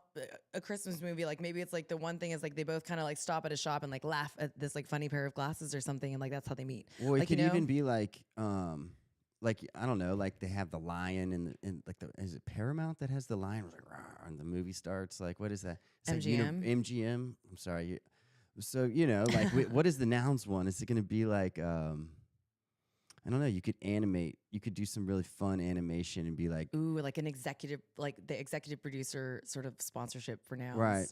a Christmas movie, like maybe it's like the one thing is like they both kind of like stop at a shop and like laugh at this like funny pair of glasses or something, and like that's how they meet. Well, it Like, could even be like I don't know, like they have the lion and like the is it Paramount that has the lion like "Rawr," and the movie starts, like what is that? It's like MGM. MGM. I'm sorry. So you know, like what is the Nouns one? Is it going to be like I don't know. You could animate. You could do some really fun animation and be like, Ooh, like an executive, like the executive producer sort of sponsorship for Nouns. right.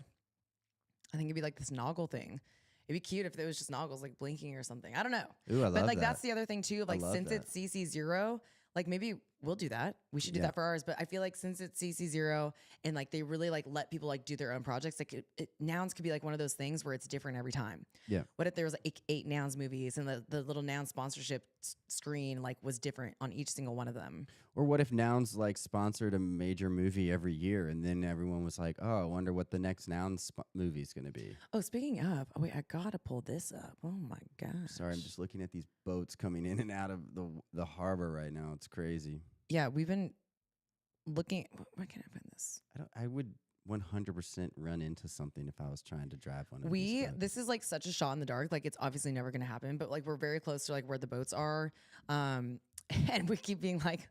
I think it'd be like this Noggle thing. It'd be cute if it was just Noggles like blinking or something. I don't know. Ooh, I love But like that. that's the other thing too. Like love since that. it's CC0, like maybe we'll do that. We should do Yeah. that for ours. But I feel like since it's CC0 and like they really like let people like do their own projects, like Nouns could be like one of those things where it's different every time. Yeah. What if there was like eight Nouns movies and the little Nouns sponsorship screen like was different on each single one of them? Or what if Nouns like sponsored a major movie every year, and then everyone was like, "Oh, I wonder what the next Nouns movie is going to be." Oh, speaking of, oh wait, I gotta pull this up. Oh my gosh. Sorry, I'm just looking at these boats coming in and out of the harbor right now. It's crazy. Yeah, we've been looking. Where can I find this? I would 100% run into something if I was trying to drive one of these boats. This is like such a shot in the dark. Like it's obviously never gonna happen, but like we're very close to like where the boats are. And we keep being like,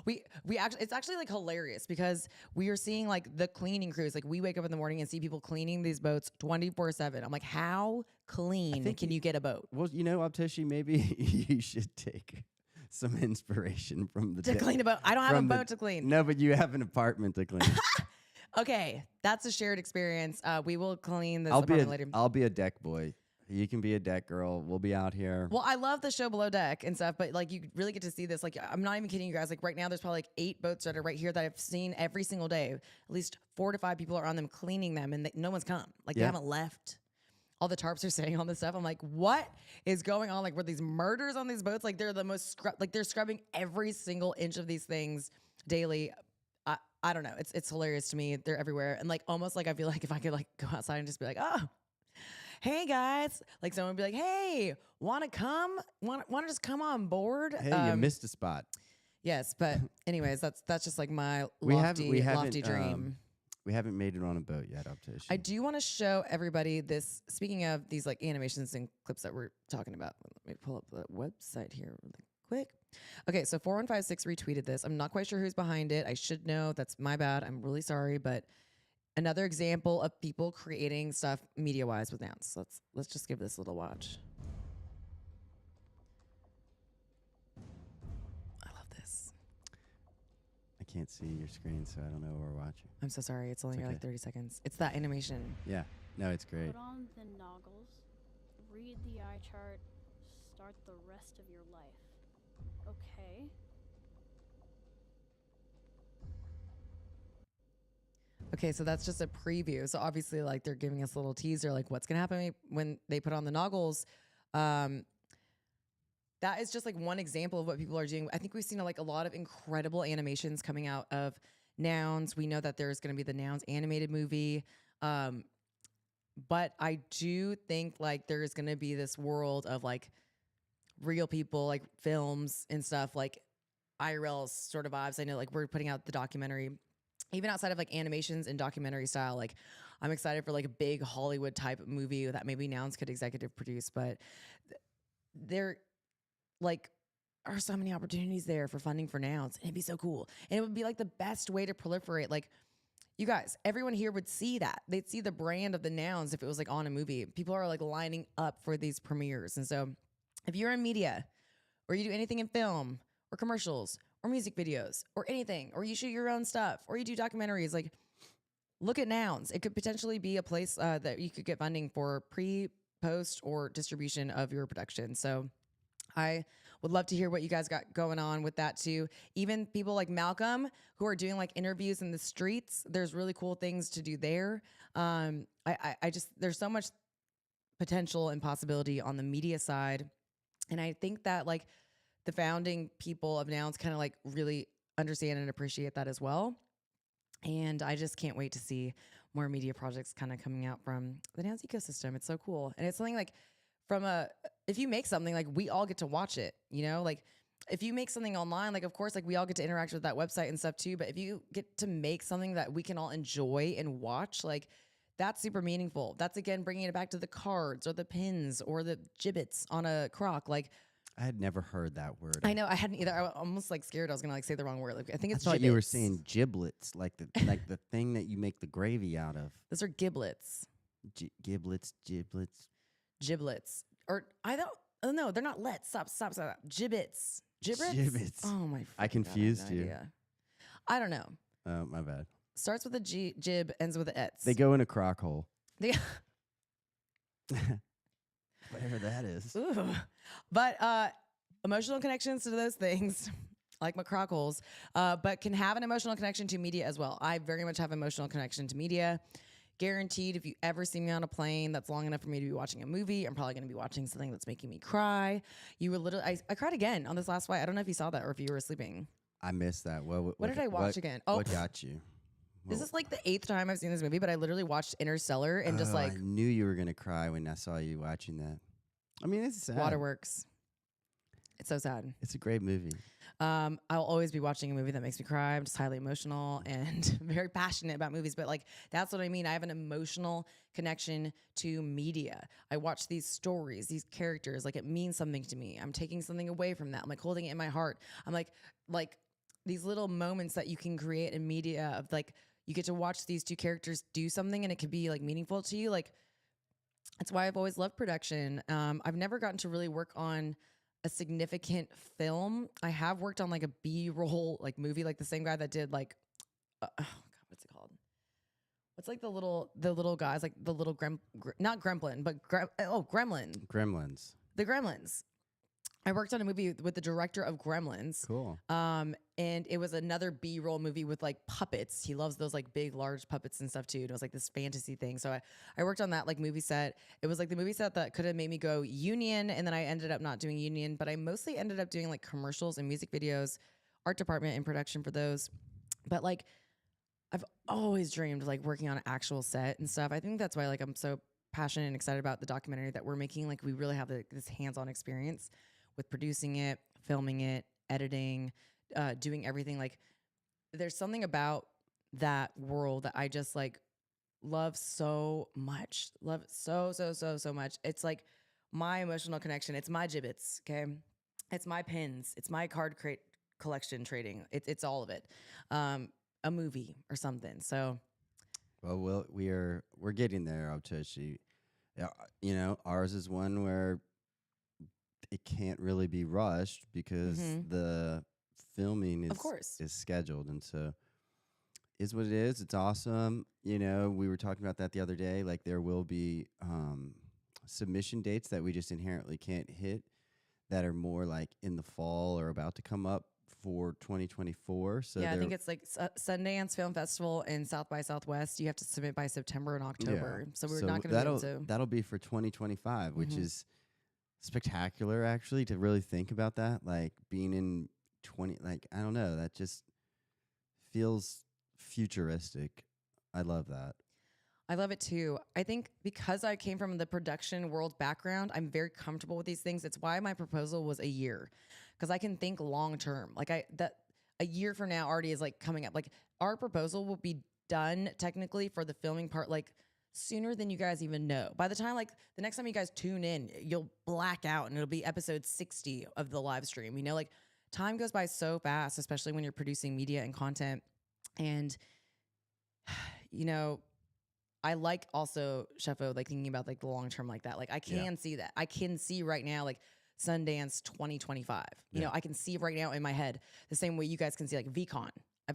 we actually, it's actually like hilarious because we are seeing like the cleaning crews. Like we wake up in the morning and see people cleaning these boats 24/7. I'm like, how clean think can you get a boat Well, you know, Abtishi, maybe you should take some inspiration from the to clean a boat? I don't have a from the- boat to clean. No, but you have an apartment to clean. Okay, that's a shared experience. We will clean this I'll be apartment later. I'll be a deck boy. You can be a deck girl. We'll be out here. Well, I love the show Below Deck and stuff, but like you really get to see this. Like, I'm not even kidding you guys. Like right now, there's probably like 8 boats that are right here that I've seen every single day. At least 4 to 5 people are on them cleaning them, and no one's come. Like they Yeah. haven't left. All the tarps are sitting on this stuff. I'm like, what is going on? Like, were these murders on these boats? Like they're the most like they're scrubbing every single inch of these things daily. I don't know. It's hilarious to me. They're everywhere, and like almost like I feel like if I could like go outside and just be like, oh. Hey guys, like someone would be like, "Hey, want to come? Want to just come on board?" Hey, you missed a spot. Yes, but anyways, that's just like my We lofty haven't dream. We haven't made it on a boat yet, Abtishi. I do want to show everybody this. Speaking of these like animations and clips that we're talking about, let me pull up the website here really quick. Okay, so 4156 retweeted this. I'm not quite sure who's behind it. I should know. That's my bad. I'm really sorry, but another example of people creating stuff media-wise with Nouns. So let's just give this a little watch. I love this. I can't see your screen, so I don't know what we're watching. I'm so sorry. It's only It's like okay. 30 seconds. It's that animation. Yeah. No, it's great. Put on the noggles, read the eye chart, start the rest of your life. Okay. Okay, so that's just a preview. So obviously, like they're giving us a little teaser, like what's gonna happen when they put on the noggles. That is just like one example of what people are doing. I think we've seen like a lot of incredible animations coming out of Nouns. We know that there's gonna be the Nouns animated movie. But I do think like there's gonna be this world of like real people, like films and stuff, like IRL sort of vibes. I know like we're putting out the documentary. Even outside of like animations and documentary style, like I'm excited for like a big Hollywood type movie that maybe Nouns could executive produce, but there like are so many opportunities there for funding for Nouns. And it'd be so cool. And it would be like the best way to proliferate. Like you guys, everyone here would see that. They'd see the brand of the Nouns if it was like on a movie. People are like lining up for these premieres. And so if you're in media or you do anything in film or commercials or music videos or anything, or you shoot your own stuff or you do documentaries, like look at Nouns. It could potentially be a place that you could get funding for pre, post, or distribution of your production. So I would love to hear what you guys got going on with that too. Even people like Malcolm who are doing like interviews in the streets. There's really cool things to do there. I just, there's so much potential and possibility on the media side. And I think that like the founding people of Nouns kind of like really understand and appreciate that as well. And I just can't wait to see more media projects kind of coming out from the Nouns ecosystem. It's so cool. And it's something like if you make something, like we all get to watch it, you know, like if you make something online, like of course, like we all get to interact with that website and stuff too. But if you get to make something that we can all enjoy and watch, like that's super meaningful. That's again, bringing it back to the cards or the pins or the gibbets on a crock. Like I had never heard that word. I know I hadn't either. I was almost like scared I was gonna like say the wrong word. Like I think it's I thought gibbets. you were saying giblets, like the thing that you make the gravy out of. Those are giblets. Giblets. Giblets. Or I don't. Oh no, they're not lets. Stop. Gibbets. Gibbets. Gibbets. Oh my! I confused God, I have no you. idea. I don't know. Oh, my bad. Starts with a G. Jib ends with a ets. They go in a crock hole. They Whatever that is. Ooh. But emotional connections to those things, like my crock holes, but can have an emotional connection to media as well. I very much have emotional connection to media. Guaranteed, if you ever see me on a plane that's long enough for me to be watching a movie, I'm probably going to be watching something that's making me cry. You would literally, I cried again on this last flight. I don't know if you saw that or if you were sleeping. I missed that. What What did I watch again? Oh, what got you? This is like the 8th time I've seen this movie, but I literally watched Interstellar and just like I knew you were gonna cry when I saw you watching that. I mean, it's sad. Waterworks. It's so sad. It's a great movie. I'll always be watching a movie that makes me cry. I'm just highly emotional and very passionate about movies, but like that's what I mean. I have an emotional connection to media. I watch these stories, these characters, like it means something to me. I'm taking something away from that. I'm like holding it in my heart. I'm like these little moments that you can create in media of like you get to watch these two characters do something and it could be like meaningful to you. Like that's why I've always loved production. I've never gotten to really work on a significant film. I have worked on like a B-roll like movie, like the same guy that did like, oh God, what's it called? What's like the little guys, like the little not Gremlin, but Gremlin. Gremlins. The Gremlins. I worked on a movie with the director of Gremlins. Cool. And it was another B-roll movie with like puppets. He loves those like big, large puppets and stuff too. And it was like this fantasy thing. So I worked on that like movie set. It was like the movie set that could have made me go union. And then I ended up not doing union, but I mostly ended up doing like commercials and music videos, art department and production for those. But like, I've always dreamed of like working on an actual set and stuff. I think that's why like I'm so passionate and excited about the documentary that we're making. Like we really have this hands-on experience with producing it, filming it, editing, doing everything. Like there's something about that world that I just like love so much. Love it so much. It's like my emotional connection. It's my gibbets, okay? It's my pins. It's my card collection trading. It's all of it. A movie or something. So Well, we're getting there, Obtoshi. You know, ours is one where it can't really be rushed because the filming of course is scheduled, and so is what it is. It's awesome. You know, we were talking about that the other day. Like there will be submission dates that we just inherently can't hit that are more like in the fall or about to come up for 2024. So yeah, I think it's like Sundance Film Festival and South by Southwest. You have to submit by September and October. So we're not going to be able to. That'll be for 2025, which is spectacular actually to really think about that. Like being in 20, like I don't know, that just feels futuristic. I love that. I love it too. I think because I came from the production world background, I'm very comfortable with these things. It's why my proposal was a year, because I can think long term. Like that a year from now already is like coming up. Like our proposal will be done technically for the filming part like sooner than you guys even know. By the time like the next time you guys tune in, you'll black out and it'll be episode 60 of the live stream. You know, like time goes by so fast, especially when you're producing media and content. And you know, I like also Sheffo like thinking about like the long term like that. Like I can see that. I can see right now like Sundance 2025. You Yeah. know, I can see right now in my head the same way you guys can see like VCon.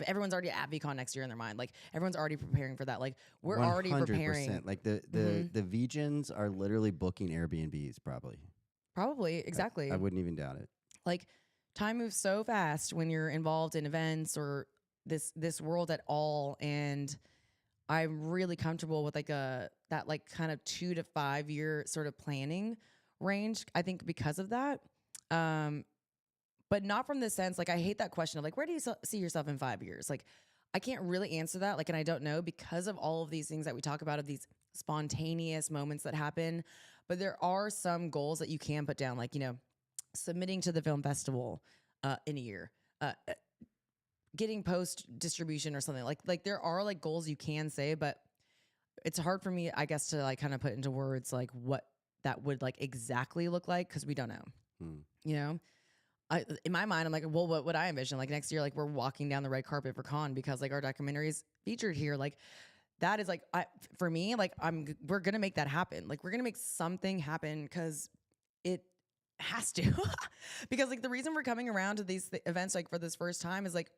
Everyone's already at VCon next year in their mind. Like everyone's already preparing for that. Like we're already preparing. Like the Vegens are literally booking Airbnbs probably. Probably, exactly. I wouldn't even doubt it. Like time moves so fast when you're involved in events or this world at all, and I'm really comfortable with like that like kind of 2 to 5 year sort of planning range. I think because of that, but not from the sense like I hate that question of like where do you see yourself in 5 years? Like I can't really answer that. Like, and I don't know because of all of these things that we talk about of these spontaneous moments that happen. But there are some goals that you can put down, like submitting to the film festival in a year. Getting post distribution or something like there are like goals you can say, but it's hard for me, I guess, to like kind of put into words like what that would like exactly look like because we don't know. You know, in my mind, I'm like, well, what would I envision? Like next year, like we're walking down the red carpet for Con because like our documentary is featured here. Like that is like for me, like we're gonna make that happen. Like we're gonna make something happen because it has to. Because like the reason we're coming around to these events like for this first time is like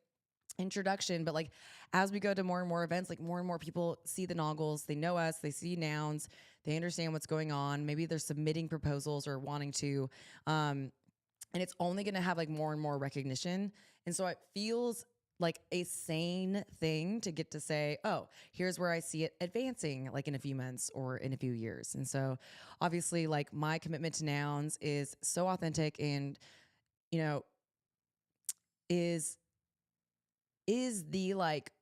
introduction, but like as we go to more and more events, like more and more people see the Noggles, they know us, they see Nouns, they understand what's going on. Maybe they're submitting proposals or wanting to, and it's only going to have like more and more recognition. And so it feels like a sane thing to get to say, oh, here's where I see it advancing like in a few months or in a few years. And so obviously like my commitment to Nouns is so authentic and, you know, is the like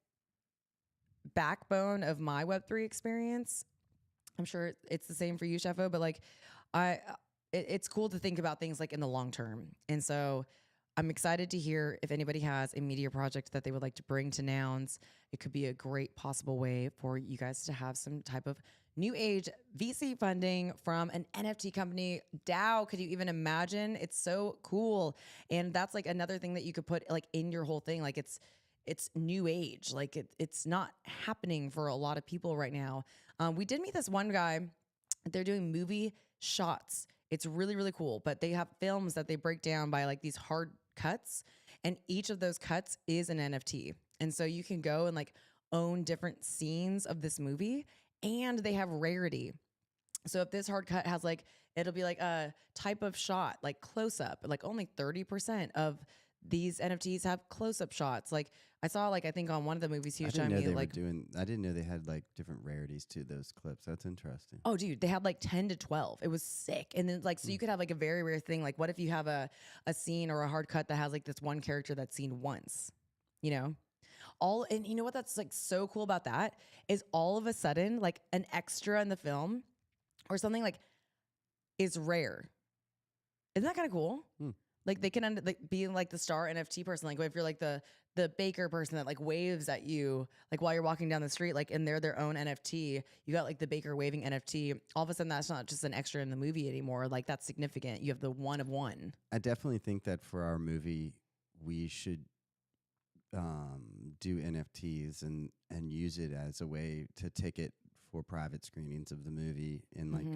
backbone of my Web3 experience. I'm sure it's the same for you, Sheffo, but like it's cool to think about things like in the long term. And so I'm excited to hear if anybody has a media project that they would like to bring to Nouns. It could be a great possible way for you guys to have some type of new age VC funding from an NFT company. DAO, could you even imagine? It's so cool. And that's like another thing that you could put like in your whole thing. Like it's new age. Like it's not happening for a lot of people right now. We did meet this one guy. They're doing movie shots. It's really, really cool. But they have films that they break down by like these hard cuts. And each of those cuts is an NFT. And so you can go and like own different scenes of this movie. And they have rarity. So if this hard cut has like, it'll be like a type of shot, like close up, like only 30% of these NFTs have close-up shots. Like I saw, like I think on one of the movies he was showing me, like I didn't know they had like different rarities to those clips. That's interesting. Oh, dude, they had like 10 to 12. It was sick. And then like so you could have like a very rare thing. Like what if you have a scene or a hard cut that has like this one character that's seen once, you know? And you know what that's like so cool about that is all of a sudden like an extra in the film or something like is rare. Isn't that kind of cool? Like they can end up like being like the star NFT person. Like if you're like the baker person that like waves at you like while you're walking down the street, like and they're their own NFT. You got like the baker waving NFT. All of a sudden that's not just an extra in the movie anymore. Like that's significant. You have the one of one. I definitely think that for our movie we should do NFTs and use it as a way to ticket for private screenings of the movie in like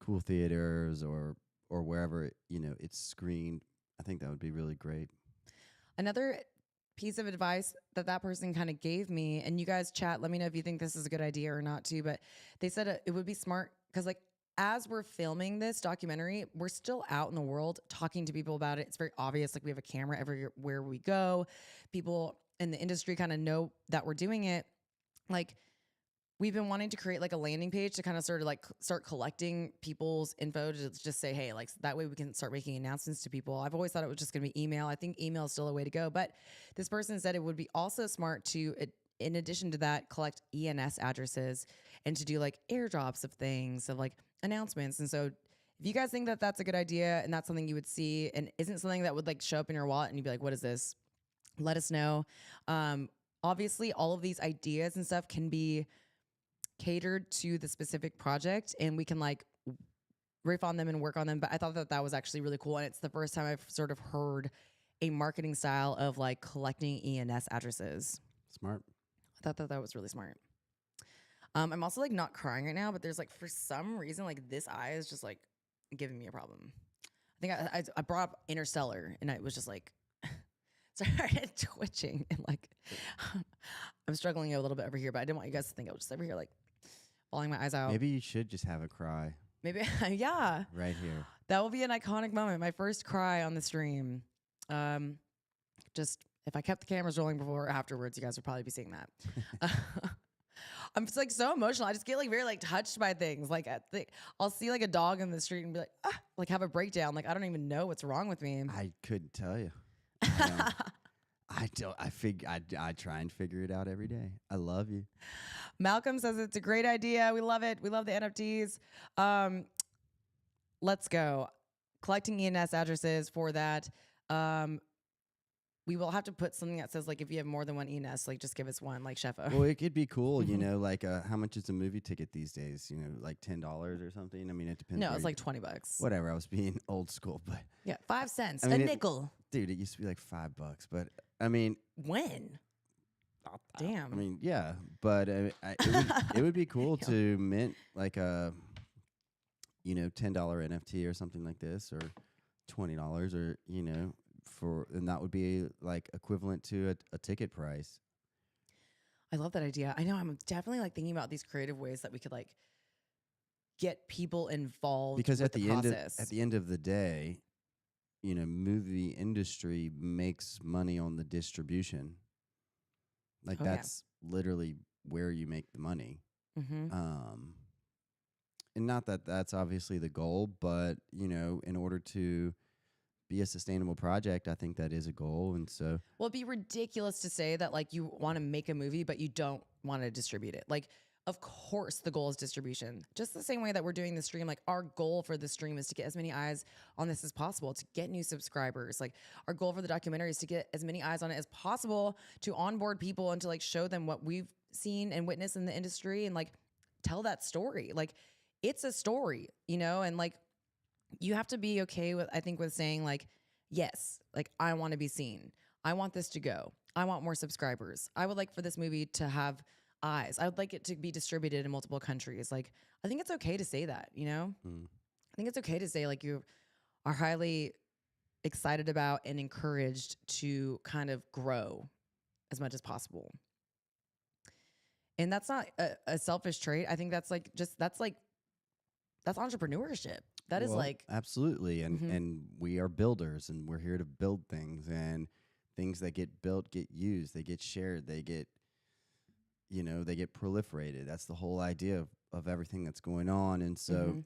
cool theaters or wherever it's screened. I think that would be really great. Another piece of advice that person kind of gave me, and you guys chat, let me know if you think this is a good idea or not too, but they said it would be smart because like as we're filming this documentary, we're still out in the world talking to people about it. It's very obvious. Like we have a camera everywhere we go. People in the industry kind of know that we're doing it. Like we've been wanting to create like a landing page to kind of sort of like start collecting people's info to just say, hey, like that way we can start making announcements to people. I've always thought it was just going to be email. I think email is still a way to go. But this person said it would be also smart to, in addition to that, collect ENS addresses and to do like airdrops of things, of like announcements. And so if you guys think that that's a good idea and that's something you would see and isn't something that would like show up in your wallet and you'd be like, what is this? Let us know. Obviously, all of these ideas and stuff can be catered to the specific project and we can like riff on them and work on them. But I thought that was actually really cool. And it's the first time I've sort of heard a marketing style of like collecting ENS addresses. Smart. I thought that was really smart. I'm also like not crying right now, but there's like for some reason like this eye is just like giving me a problem. think I brought up Interstellar, and I was just like, started twitching and like, I'm struggling a little bit over here, but I didn't want you guys to think I was just over here like falling my eyes out. Maybe you should just have a cry Maybe, yeah. right here. That will be an iconic moment. My first cry on the stream. Just if I kept the cameras rolling before or afterwards, you guys would probably be seeing that. I'm just like so emotional. I just get like very like touched by things. Like I'll see like a dog in the street and be like, ah, like have a breakdown. Like I don't even know what's wrong with me. I couldn't tell you. I don't. I try and figure it out every day. I love you. Malcolm says it's a great idea. We love it. We love the NFTs. Let's go. Collecting ENS addresses for that. We will have to put something that says like if you have more than one ENS, like just give us one, like Sheffa. Well, it could be cool, you know, like how much is a movie ticket these days? You know, like $10 or something. I mean, it depends. No, where it's you like go. $20. Whatever. I was being old school, but Yeah, 5 cents, I mean, a nickel. Dude, it used to be like $5, but I mean, When? Damn. I mean, yeah, but it would be cool to mint like a, you know, $10 NFT or something like this, or $20, or you know, and that would be like equivalent to a ticket price. I love that idea. I know I'm definitely like thinking about these creative ways that we could like get people involved Because with at the end of the day, you know, movie industry makes money on the distribution. Like that's literally where you make the money. Mm-hmm. And not that that's obviously the goal, but you know, in order to be a sustainable project, I think that is a goal. And so, well, it'd be ridiculous to say that like you want to make a movie, but you don't want to distribute it. Like, of course, the goal is distribution. Just the same way that we're doing the stream, like our goal for the stream is to get as many eyes on this as possible, to get new subscribers. Like our goal for the documentary is to get as many eyes on it as possible, to onboard people and to like show them what we've seen and witnessed in the industry and like tell that story. Like it's a story, you know, and like you have to be okay with, I think, with saying like, yes, like I want to be seen. I want this to go. I want more subscribers. I would like for this movie to have eyes. I would like it to be distributed in multiple countries. Like, I think it's okay to say that, you know? I think it's okay to say like you are highly excited about and encouraged to kind of grow as much as possible. And that's not a selfish trait. I think that's like that's entrepreneurship. That is like absolutely. And we are builders, and we're here to build things, and things that get built get used, they get shared, they get, you know, they get proliferated. That's the whole idea of everything that's going on. And so,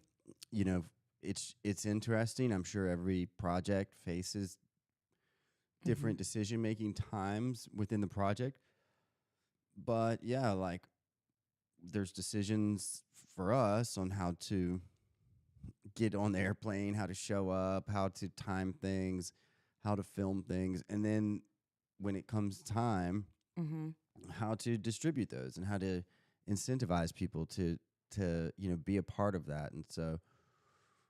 you know, it's interesting. I'm sure every project faces different decision-making times within the project. But yeah, like there's decisions for us on how to get on the airplane, how to show up, how to time things, how to film things. And then when it comes time, how to distribute those and how to incentivize people to you know, be a part of that. And so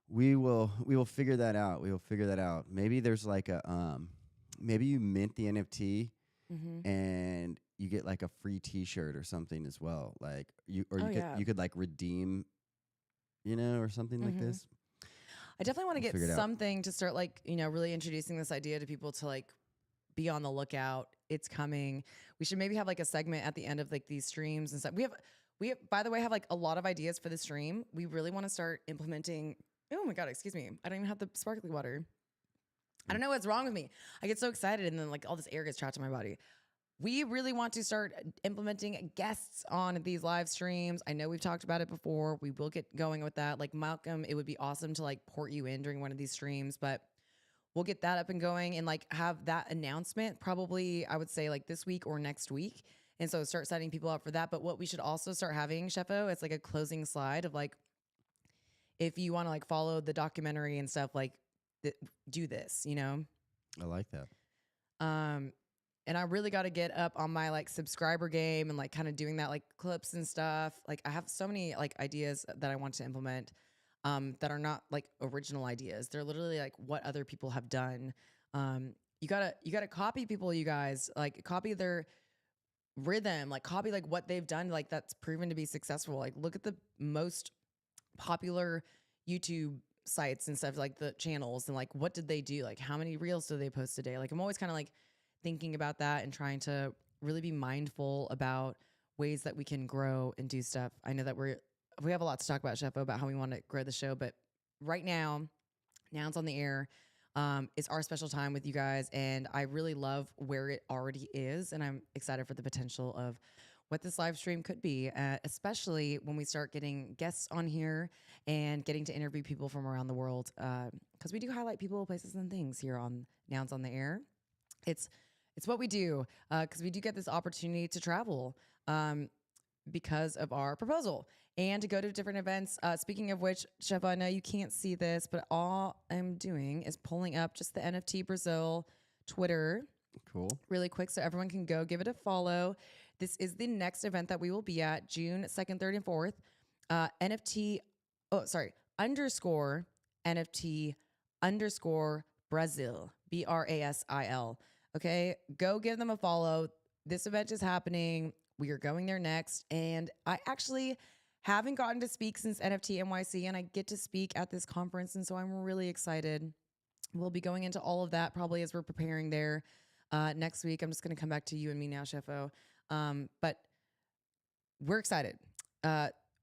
we will figure that out. We will figure that out. Maybe there's like a maybe you mint the NFT and you get like a free T-shirt or something as well. Like you could like redeem, you know, or something like this. I definitely want to get something to start like, you know, really introducing this idea to people to like be on the lookout. It's coming. We should maybe have like a segment at the end of like these streams and stuff. We have, by the way, have like a lot of ideas for the stream. We really want to start implementing. Oh my God, excuse me. I don't even have the sparkly water. I don't know what's wrong with me. I get so excited and then like all this air gets trapped in my body. We really want to start implementing guests on these live streams. I know we've talked about it before. We will get going with that. Like Malcolm, it would be awesome to like port you in during one of these streams, but we'll get that up and going and like have that announcement probably, I would say like this week or next week. And so start setting people up for that. But what we should also start having, Sheffo, it's like a closing slide of like, if you want to like follow the documentary and stuff, like do this, you know? I like that. And I really got to get up on my like subscriber game and like kind of doing that like clips and stuff. Like I have so many like ideas that I want to implement that are not like original ideas. They're literally like what other people have done. You gotta copy people, you guys. Like copy their rhythm, like copy like what they've done, like that's proven to be successful. Like look at the most popular YouTube sites and stuff, like the channels, and like what did they do? Like how many reels do they post a day? Like I'm always kind of like thinking about that and trying to really be mindful about ways that we can grow and do stuff. I know that we have a lot to talk about, Sheffo, about how we want to grow the show, but right now, Nouns on the Air is our special time with you guys, and I really love where it already is, and I'm excited for the potential of what this live stream could be, especially when we start getting guests on here and getting to interview people from around the world, because we do highlight people, places, and things here on Nouns on the Air. It's what we do, because we do get this opportunity to travel because of our proposal and to go to different events. Speaking of which, Chef, I know you can't see this, but all I'm doing is pulling up just the NFT Brazil Twitter Cool. really quick so everyone can go give it a follow. This is the next event that we will be at June 2nd, 3rd, and 4th. Underscore NFT underscore Brazil, Brasil. Okay, go give them a follow. This event is happening. We are going there next. And I actually haven't gotten to speak since NFT NYC, and I get to speak at this conference. And so I'm really excited. We'll be going into all of that probably as we're preparing there next week. I'm just going to come back to you and me now, Sheffo. But we're excited.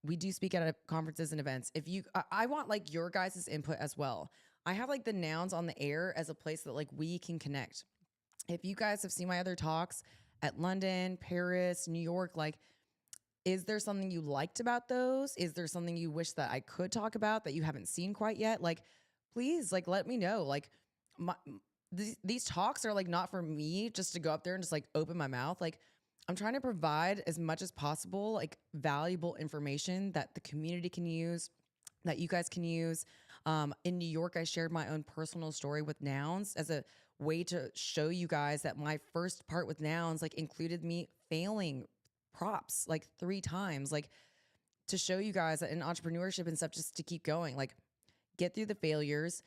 We do speak at conferences and events. If you, I want like your guys' input as well. I have like the Nouns on the Air as a place that like we can connect. If you guys have seen my other talks at London, Paris, New York, like, is there something you liked about those? Is there something you wish that I could talk about that you haven't seen quite yet? Like, please, like, let me know. Like, these talks are like not for me just to go up there and just like open my mouth. Like, I'm trying to provide as much as possible, like valuable information that the community can use, that you guys can use. In New York, I shared my own personal story with Nouns as a way to show you guys that my first part with Nouns like included me failing props like 3 times, like to show you guys that in entrepreneurship and stuff, just to keep going, like get through the failures,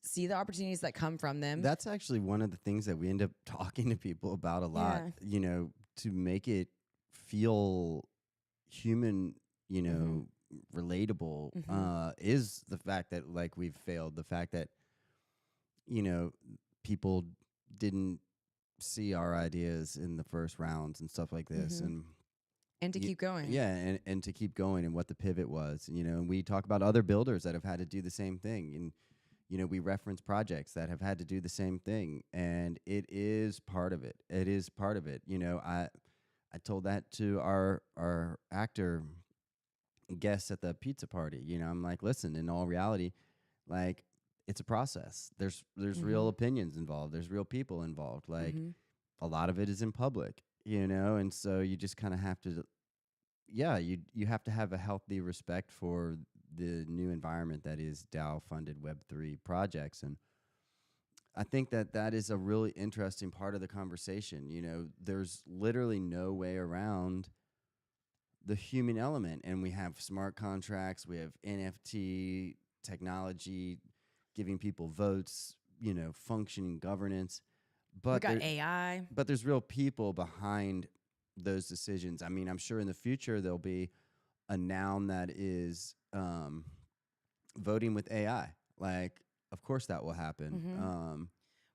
see the opportunities that come from them. That's actually one of the things that we end up talking to people about a lot, you know, to make it feel human, you know, relatable, is the fact that like we've failed, the fact that, you know, people didn't see our ideas in the first rounds and stuff like this. And to keep going. Yeah, and to keep going, and what the pivot was, you know, and we talk about other builders that have had to do the same thing. And, you know, we reference projects that have had to do the same thing. And it is part of it. It is part of it. You know, I told that to our actor guests at the pizza party. You know, I'm like, listen, in all reality, like, it's a process. There's real opinions involved. There's real people involved. Like, a lot of it is in public, you know, and so you just kind of have to, you have to have a healthy respect for the new environment that is DAO-funded Web3 projects. And I think that that is a really interesting part of the conversation. You know, there's literally no way around the human element. And we have smart contracts, we have NFT technology, giving people votes, you know, functioning governance. But we got AI. But there's real people behind those decisions. I mean, I'm sure in the future there'll be a noun that is voting with AI. Like, of course that will happen.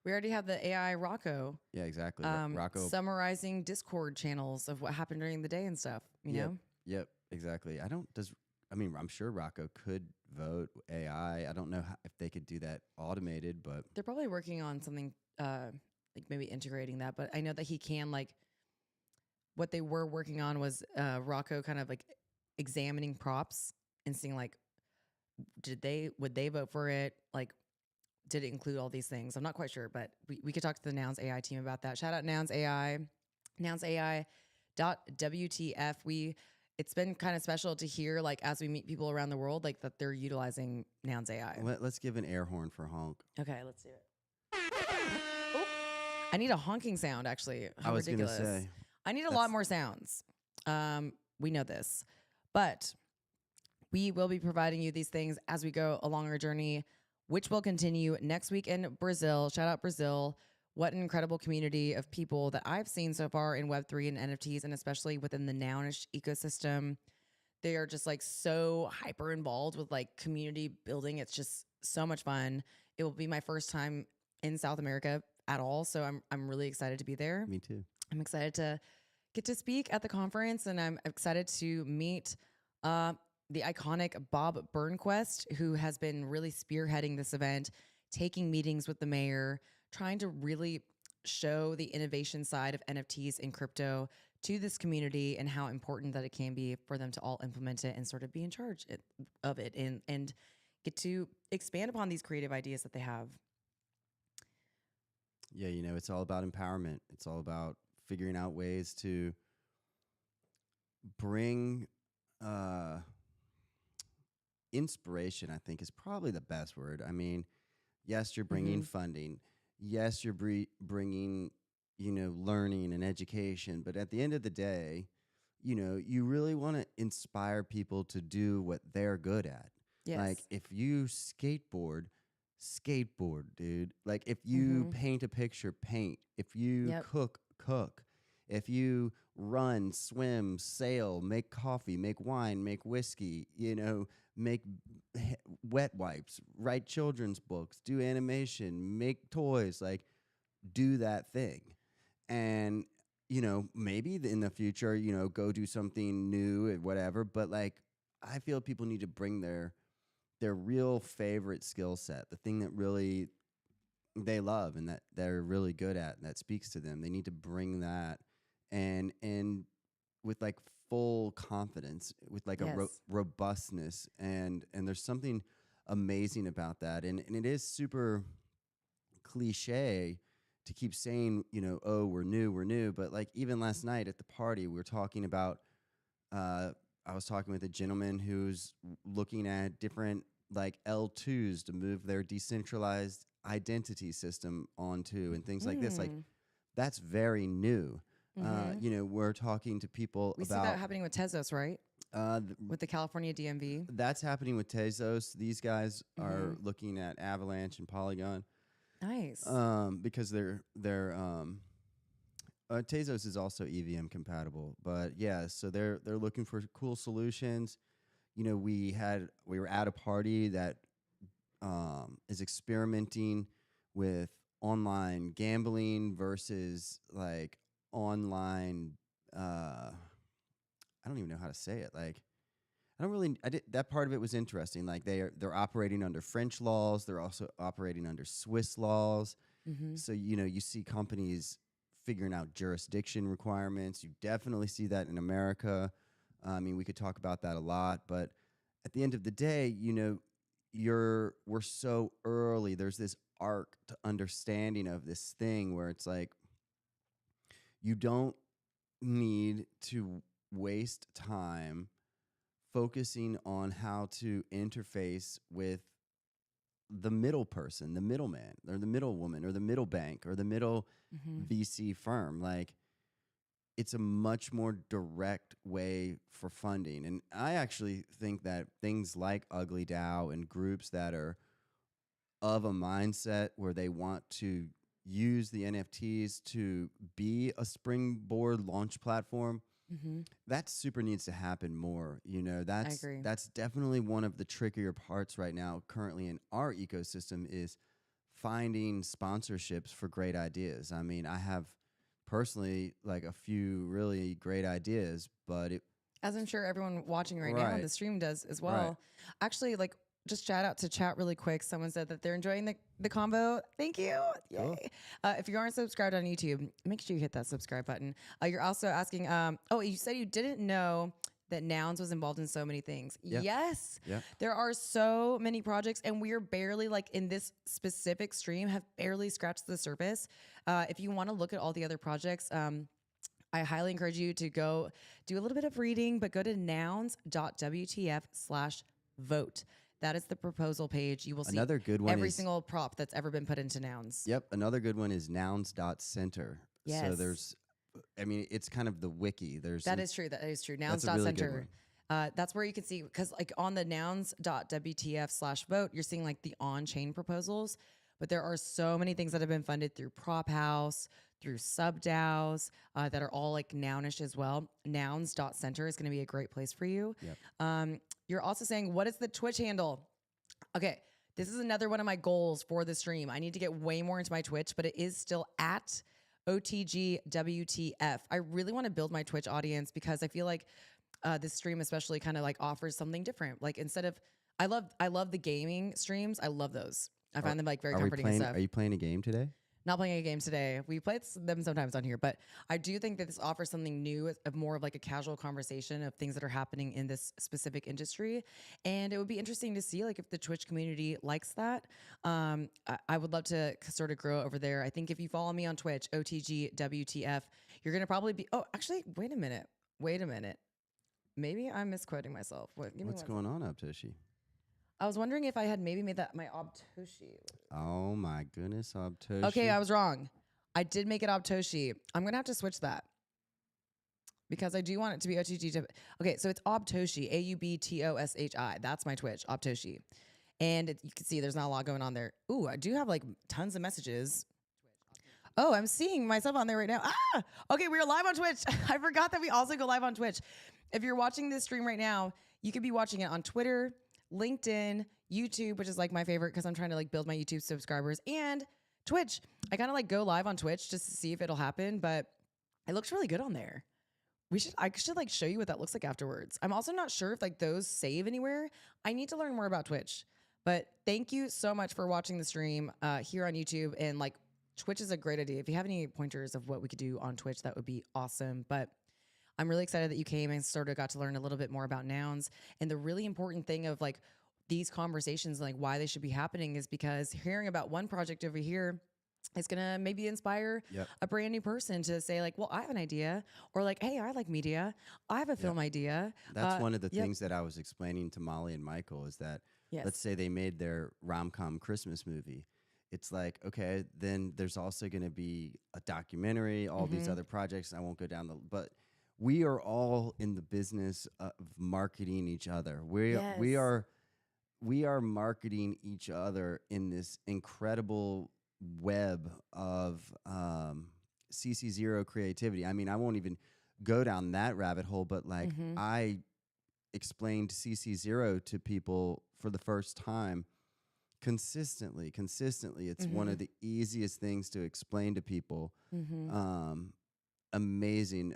We already have the AI Rocco. Yeah, exactly. Rocco Summarizing Discord channels of what happened during the day and stuff, you know? Yep, exactly. I'm sure Rocco could vote AI. I don't know if they could do that automated, but They're probably working on something like maybe integrating that. But I know that he can, like, what they were working on was Rocco kind of like examining props and seeing like, would they vote for it? Like, did it include all these things? I'm not quite sure, but we could talk to the Nouns AI team about that. Shout out Nouns AI, NounsAI.WTF. It's been kind of special to hear, like, as we meet people around the world, like, that they're utilizing Nouns AI. Let's give an air horn for honk. Okay, let's do it. Oh, I need a honking sound, actually. How ridiculous. Gonna say. I need a lot more sounds. We know this. But we will be providing you these things as we go along our journey, which will continue next week in Brazil. Shout out Brazil. What an incredible community of people that I've seen so far in Web3 and NFTs, and especially within the Nounish ecosystem. They are just like so hyper involved with like community building. It's just so much fun. It will be my first time in South America at all, so I'm really excited to be there. Me too. I'm excited to get to speak at the conference, and I'm excited to meet the iconic Bob Burnquist, who has been really spearheading this event, taking meetings with the mayor, trying to really show the innovation side of NFTs and crypto to this community and how important that it can be for them to all implement it and sort of be in charge of it and get to expand upon these creative ideas that they have. Yeah, you know, it's all about empowerment. It's all about figuring out ways to bring inspiration, I think is probably the best word. I mean, yes, you're bringing funding. Yes, you're bringing, you know, learning and education. But at the end of the day, you know, you really want to inspire people to do what they're good at. Yes. Like if you skateboard, dude. Like if you paint a picture, paint. If you cook. If you run, swim, sail, make coffee, make wine, make whiskey, you know, make wet wipes, write children's books, do animation, make toys, like do that thing. And, you know, maybe in the future, you know, go do something new and whatever. But like, I feel people need to bring their real favorite skill set, the thing that really they love and that they're really good at and that speaks to them. They need to bring that and with like full confidence, with like a robustness, and there's something amazing about that. And it is super cliche to keep saying, you know, oh, we're new, but like even last night at the party, we were talking about. I was talking with a gentleman who's looking at different like L2s to move their decentralized identity system onto and things like this. Like that's very new. You know, we're talking to people We about see that happening with Tezos, right? With the California DMV. That's happening with Tezos. These guys are looking at Avalanche and Polygon. Nice. Because they're Tezos is also EVM compatible, but yeah, so they're looking for cool solutions. You know, we were at a party that is experimenting with online gambling versus like online. I don't even know how to say it. Like, that part of it was interesting. Like they're operating under French laws. They're also operating under Swiss laws. So, you know, you see companies figuring out jurisdiction requirements. You definitely see that in America. I mean, we could talk about that a lot, but at the end of the day, you know, we're so early. There's this arc to understanding of this thing where it's like, you don't need to waste time focusing on how to interface with the middle person, the middleman, or the middle woman, or the middle bank, or the middle VC firm. Like, it's a much more direct way for funding. And I actually think that things like Ugly DAO and groups that are of a mindset where they want to use the NFTs to be a springboard launch platform, that super needs to happen more. You know, I agree. That's definitely one of the trickier parts right now currently in our ecosystem is finding sponsorships for great ideas. I mean, I have personally like a few really great ideas, but as I'm sure everyone watching right now on the stream does as well. Right. Actually, like, just shout out to chat really quick. Someone said that they're enjoying the combo. Thank you. Yay. Cool. If you aren't subscribed on YouTube, make sure you hit that subscribe button. You're also asking, you said you didn't know that Nouns was involved in so many things. Yep. Yes. Yep. There are so many projects, and we're barely, like, in this specific stream, have barely scratched the surface. If you want to look at all the other projects, I highly encourage you to go do a little bit of reading, but go to nouns.wtf/vote. That is the proposal page. You will see another good one every single prop that's ever been put into Nouns. Yep. Another good one is nouns.center. Yes. So it's kind of the wiki. That is true. That's a really good Nouns.center. That's where you can see, because like on the nouns.wtf/vote, you're seeing like the on-chain proposals, but there are so many things that have been funded through Prop House, through sub-DAOs that are all like Nounish as well. Nouns.center is going to be a great place for you. Yep. You're also saying, what is the Twitch handle? Okay, This is another one of my goals for the stream. I need to get way more into my Twitch, but it is still at OTGWTF. I really want to build my Twitch audience because I feel like this stream especially kind of like offers something different. Like instead of, I love the gaming streams. I love those. I find them like very comforting and stuff. Are you playing a game today? Not playing a game today. We play them sometimes on here, but I do think that this offers something new of more of like a casual conversation of things that are happening in this specific industry. And it would be interesting to see like if the Twitch community likes that. I would love to sort of grow over there. I think if you follow me on Twitch, OTGWTF, you're going to probably be, oh, actually, wait a minute. Maybe I'm misquoting myself. What's going on, Abtoshi? I was wondering if I had maybe made that my Abtoshi. Oh my goodness, Abtoshi. Okay, I was wrong. I did make it Abtoshi. I'm gonna have to switch that because I do want it to be OTG. Okay, so it's Abtoshi, AUBTOSHI. That's my Twitch, Abtoshi. And you can see there's not a lot going on there. Ooh, I do have like tons of messages. Oh, I'm seeing myself on there right now. Ah, okay, we are live on Twitch. I forgot that we also go live on Twitch. If you're watching this stream right now, you could be watching it on Twitter, LinkedIn, YouTube, which is like my favorite because I'm trying to like build my YouTube subscribers, and Twitch. I kind of like go live on Twitch just to see if it'll happen, but it looks really good on there. I should like show you what that looks like afterwards. I'm also not sure if like those save anywhere. I need to learn more about Twitch, but thank you so much for watching the stream here on YouTube. And like Twitch is a great idea. If you have any pointers of what we could do on Twitch, that would be awesome. But I'm really excited that you came and sort of got to learn a little bit more about nouns. And the really important thing of like these conversations, like why they should be happening, is because hearing about one project over here is going to maybe inspire a brand new person to say like, well, I have an idea, or like, hey, I like media. I have a film idea. That's one of the things that I was explaining to Molly and Michael is that let's say they made their rom-com Christmas movie. It's like, okay, then there's also going to be a documentary, all these other projects. I won't go down but we are all in the business of marketing each other. We are marketing each other in this incredible web of CC0 creativity. I mean, I won't even go down that rabbit hole, but like I explained CC0 to people for the first time consistently. It's one of the easiest things to explain to people. Amazing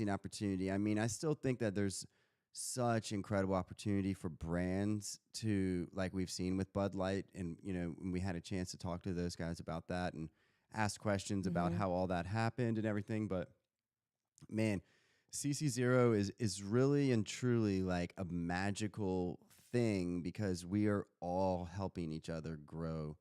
opportunity. I mean, I still think that there's such incredible opportunity for brands to, like we've seen with Bud Light, and you know, when we had a chance to talk to those guys about that and ask questions about how all that happened and everything. But man, CC0 is really and truly like a magical thing because we are all helping each other grow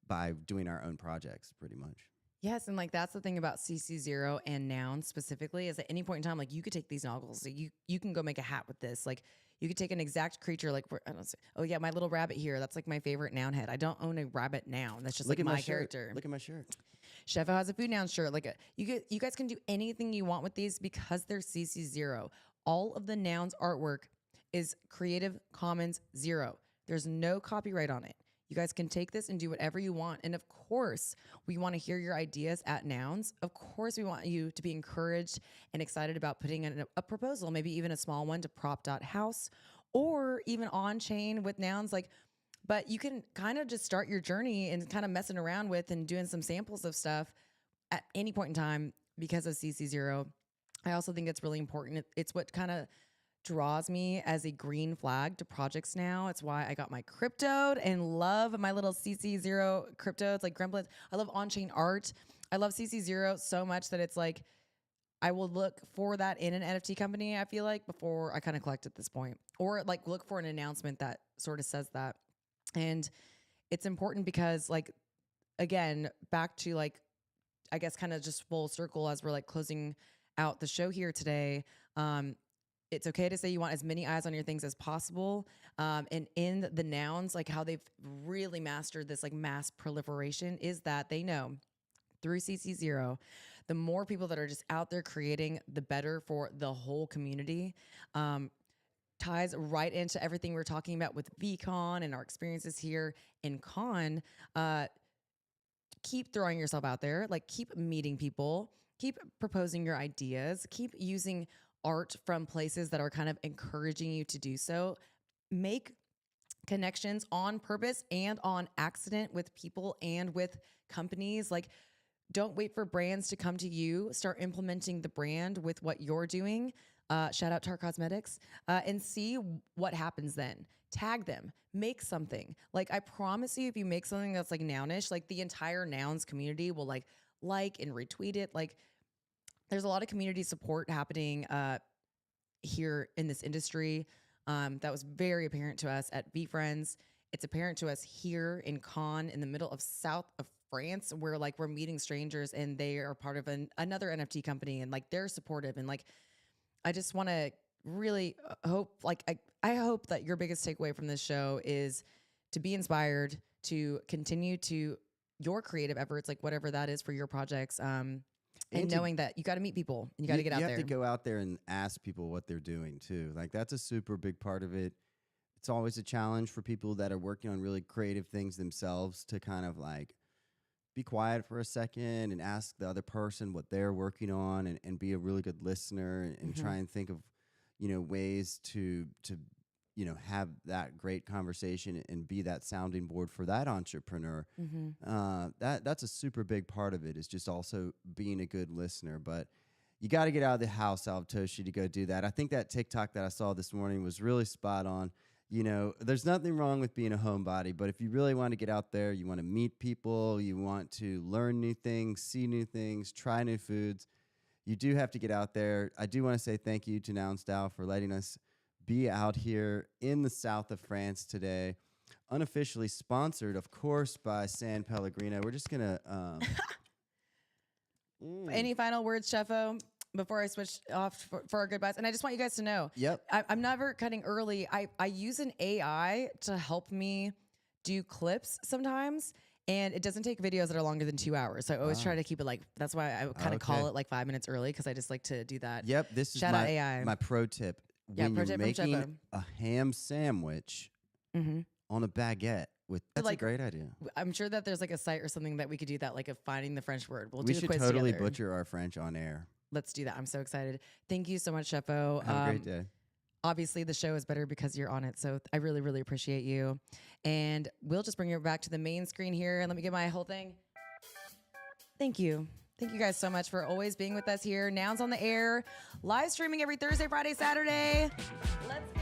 by doing our own projects pretty much. Yes, and like that's the thing about CC0 and Nouns specifically is at any point in time, like you could take these noggles, like you can go make a hat with this. Like you could take an exact creature, like I don't say, oh yeah, my little rabbit here. That's like my favorite noun head. I don't own a rabbit noun. That's just like my character. Look at my shirt. Chefo has a food noun shirt. Like you guys can do anything you want with these because they're CC0. All of the nouns artwork is Creative Commons 0. There's no copyright on it. You guys can take this and do whatever you want. And of course, we want to hear your ideas at Nouns. Of course, we want you to be encouraged and excited about putting in a proposal, maybe even a small one to prop.house or even on chain with Nouns. But you can kind of just start your journey and kind of messing around with and doing some samples of stuff at any point in time because of CC0. I also think it's really important. It's what kind of draws me as a green flag to projects now. It's why I got my cryptoed and love my little CC0 crypto. It's like Gremlins. I love on-chain art. I love CC0 so much that it's like I will look for that in an NFT company, I feel like, before I kind of collect at this point. Or like look for an announcement that sort of says that. And it's important because like, again, back to like, I guess kind of just full circle as we're like closing out the show here today. It's okay to say you want as many eyes on your things as possible. And in the nouns, like how they've really mastered this like mass proliferation is that they know through CC0, the more people that are just out there creating, the better for the whole community. Ties right into everything we're talking about with Veecon and our experiences here in Con. Keep throwing yourself out there, like keep meeting people, keep proposing your ideas, keep using art from places that are kind of encouraging you to do so. Make connections on purpose and on accident with people and with companies. Like, don't wait for brands to come to you. Start implementing the brand with what you're doing. Shout out to our cosmetics, and see what happens then. Tag them, make something. Like, I promise you, if you make something that's like Nounish, like the entire Nouns community will like and retweet it. Like, there's a lot of community support happening here in this industry. That was very apparent to us at VFriends. It's apparent to us here in Cannes, in the middle of south of France, where like we're meeting strangers and they are part of another NFT company, and like they're supportive. And like, I just want to really hope, like, I hope that your biggest takeaway from this show is to be inspired, to continue to your creative efforts, like whatever that is for your projects. And knowing that you got to meet people, and you got to get out there. You have to go out there and ask people what they're doing too. Like, that's a super big part of it. It's always a challenge for people that are working on really creative things themselves to kind of like be quiet for a second and ask the other person what they're working on, and be a really good listener, and try and think of, ways to have that great conversation and be that sounding board for that entrepreneur. That's a super big part of it, is just also being a good listener. But you got to get out of the house, Altoshi, to go do that. I think that TikTok that I saw this morning was really spot on. There's nothing wrong with being a homebody, but if you really want to get out there, you want to meet people, you want to learn new things, see new things, try new foods, you do have to get out there. I do want to say thank you to NounsDAO for letting us be out here in the south of France today. Unofficially sponsored, of course, by San Pellegrino. We're just going to... Any final words, Chefo, before I switch off for our goodbyes? And I just want you guys to know, I'm never cutting early. I use an AI to help me do clips sometimes, and it doesn't take videos that are longer than 2 hours. So I always try to keep it like, that's why I kind of call it like 5 minutes early, because I just like to do that. Yep, this is my pro tip. When you're making a ham sandwich on a baguette, that's like, a great idea. I'm sure that there's like a site or something that we could do that, like of finding the French word. We should totally butcher our French on air. Let's do that. I'm so excited. Thank you so much, Chefo. Have a great day. Obviously, the show is better because you're on it. So I really, really appreciate you. And we'll just bring you back to the main screen here. And let me get my whole thing. Thank you. Thank you guys so much for always being with us here. Nouns on the air, live streaming every Thursday, Friday, Saturday. Let's go.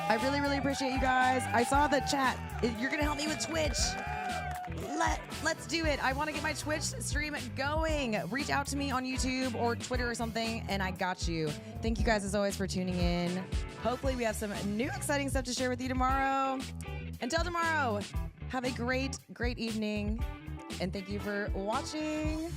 I really, really appreciate you guys. I saw the chat. You're going to help me with Twitch. Let's do it. I want to get my Twitch stream going. Reach out to me on YouTube or Twitter or something, and I got you. Thank you guys, as always, for tuning in. Hopefully we have some new exciting stuff to share with you tomorrow. Until tomorrow, have a great, great evening, and thank you for watching.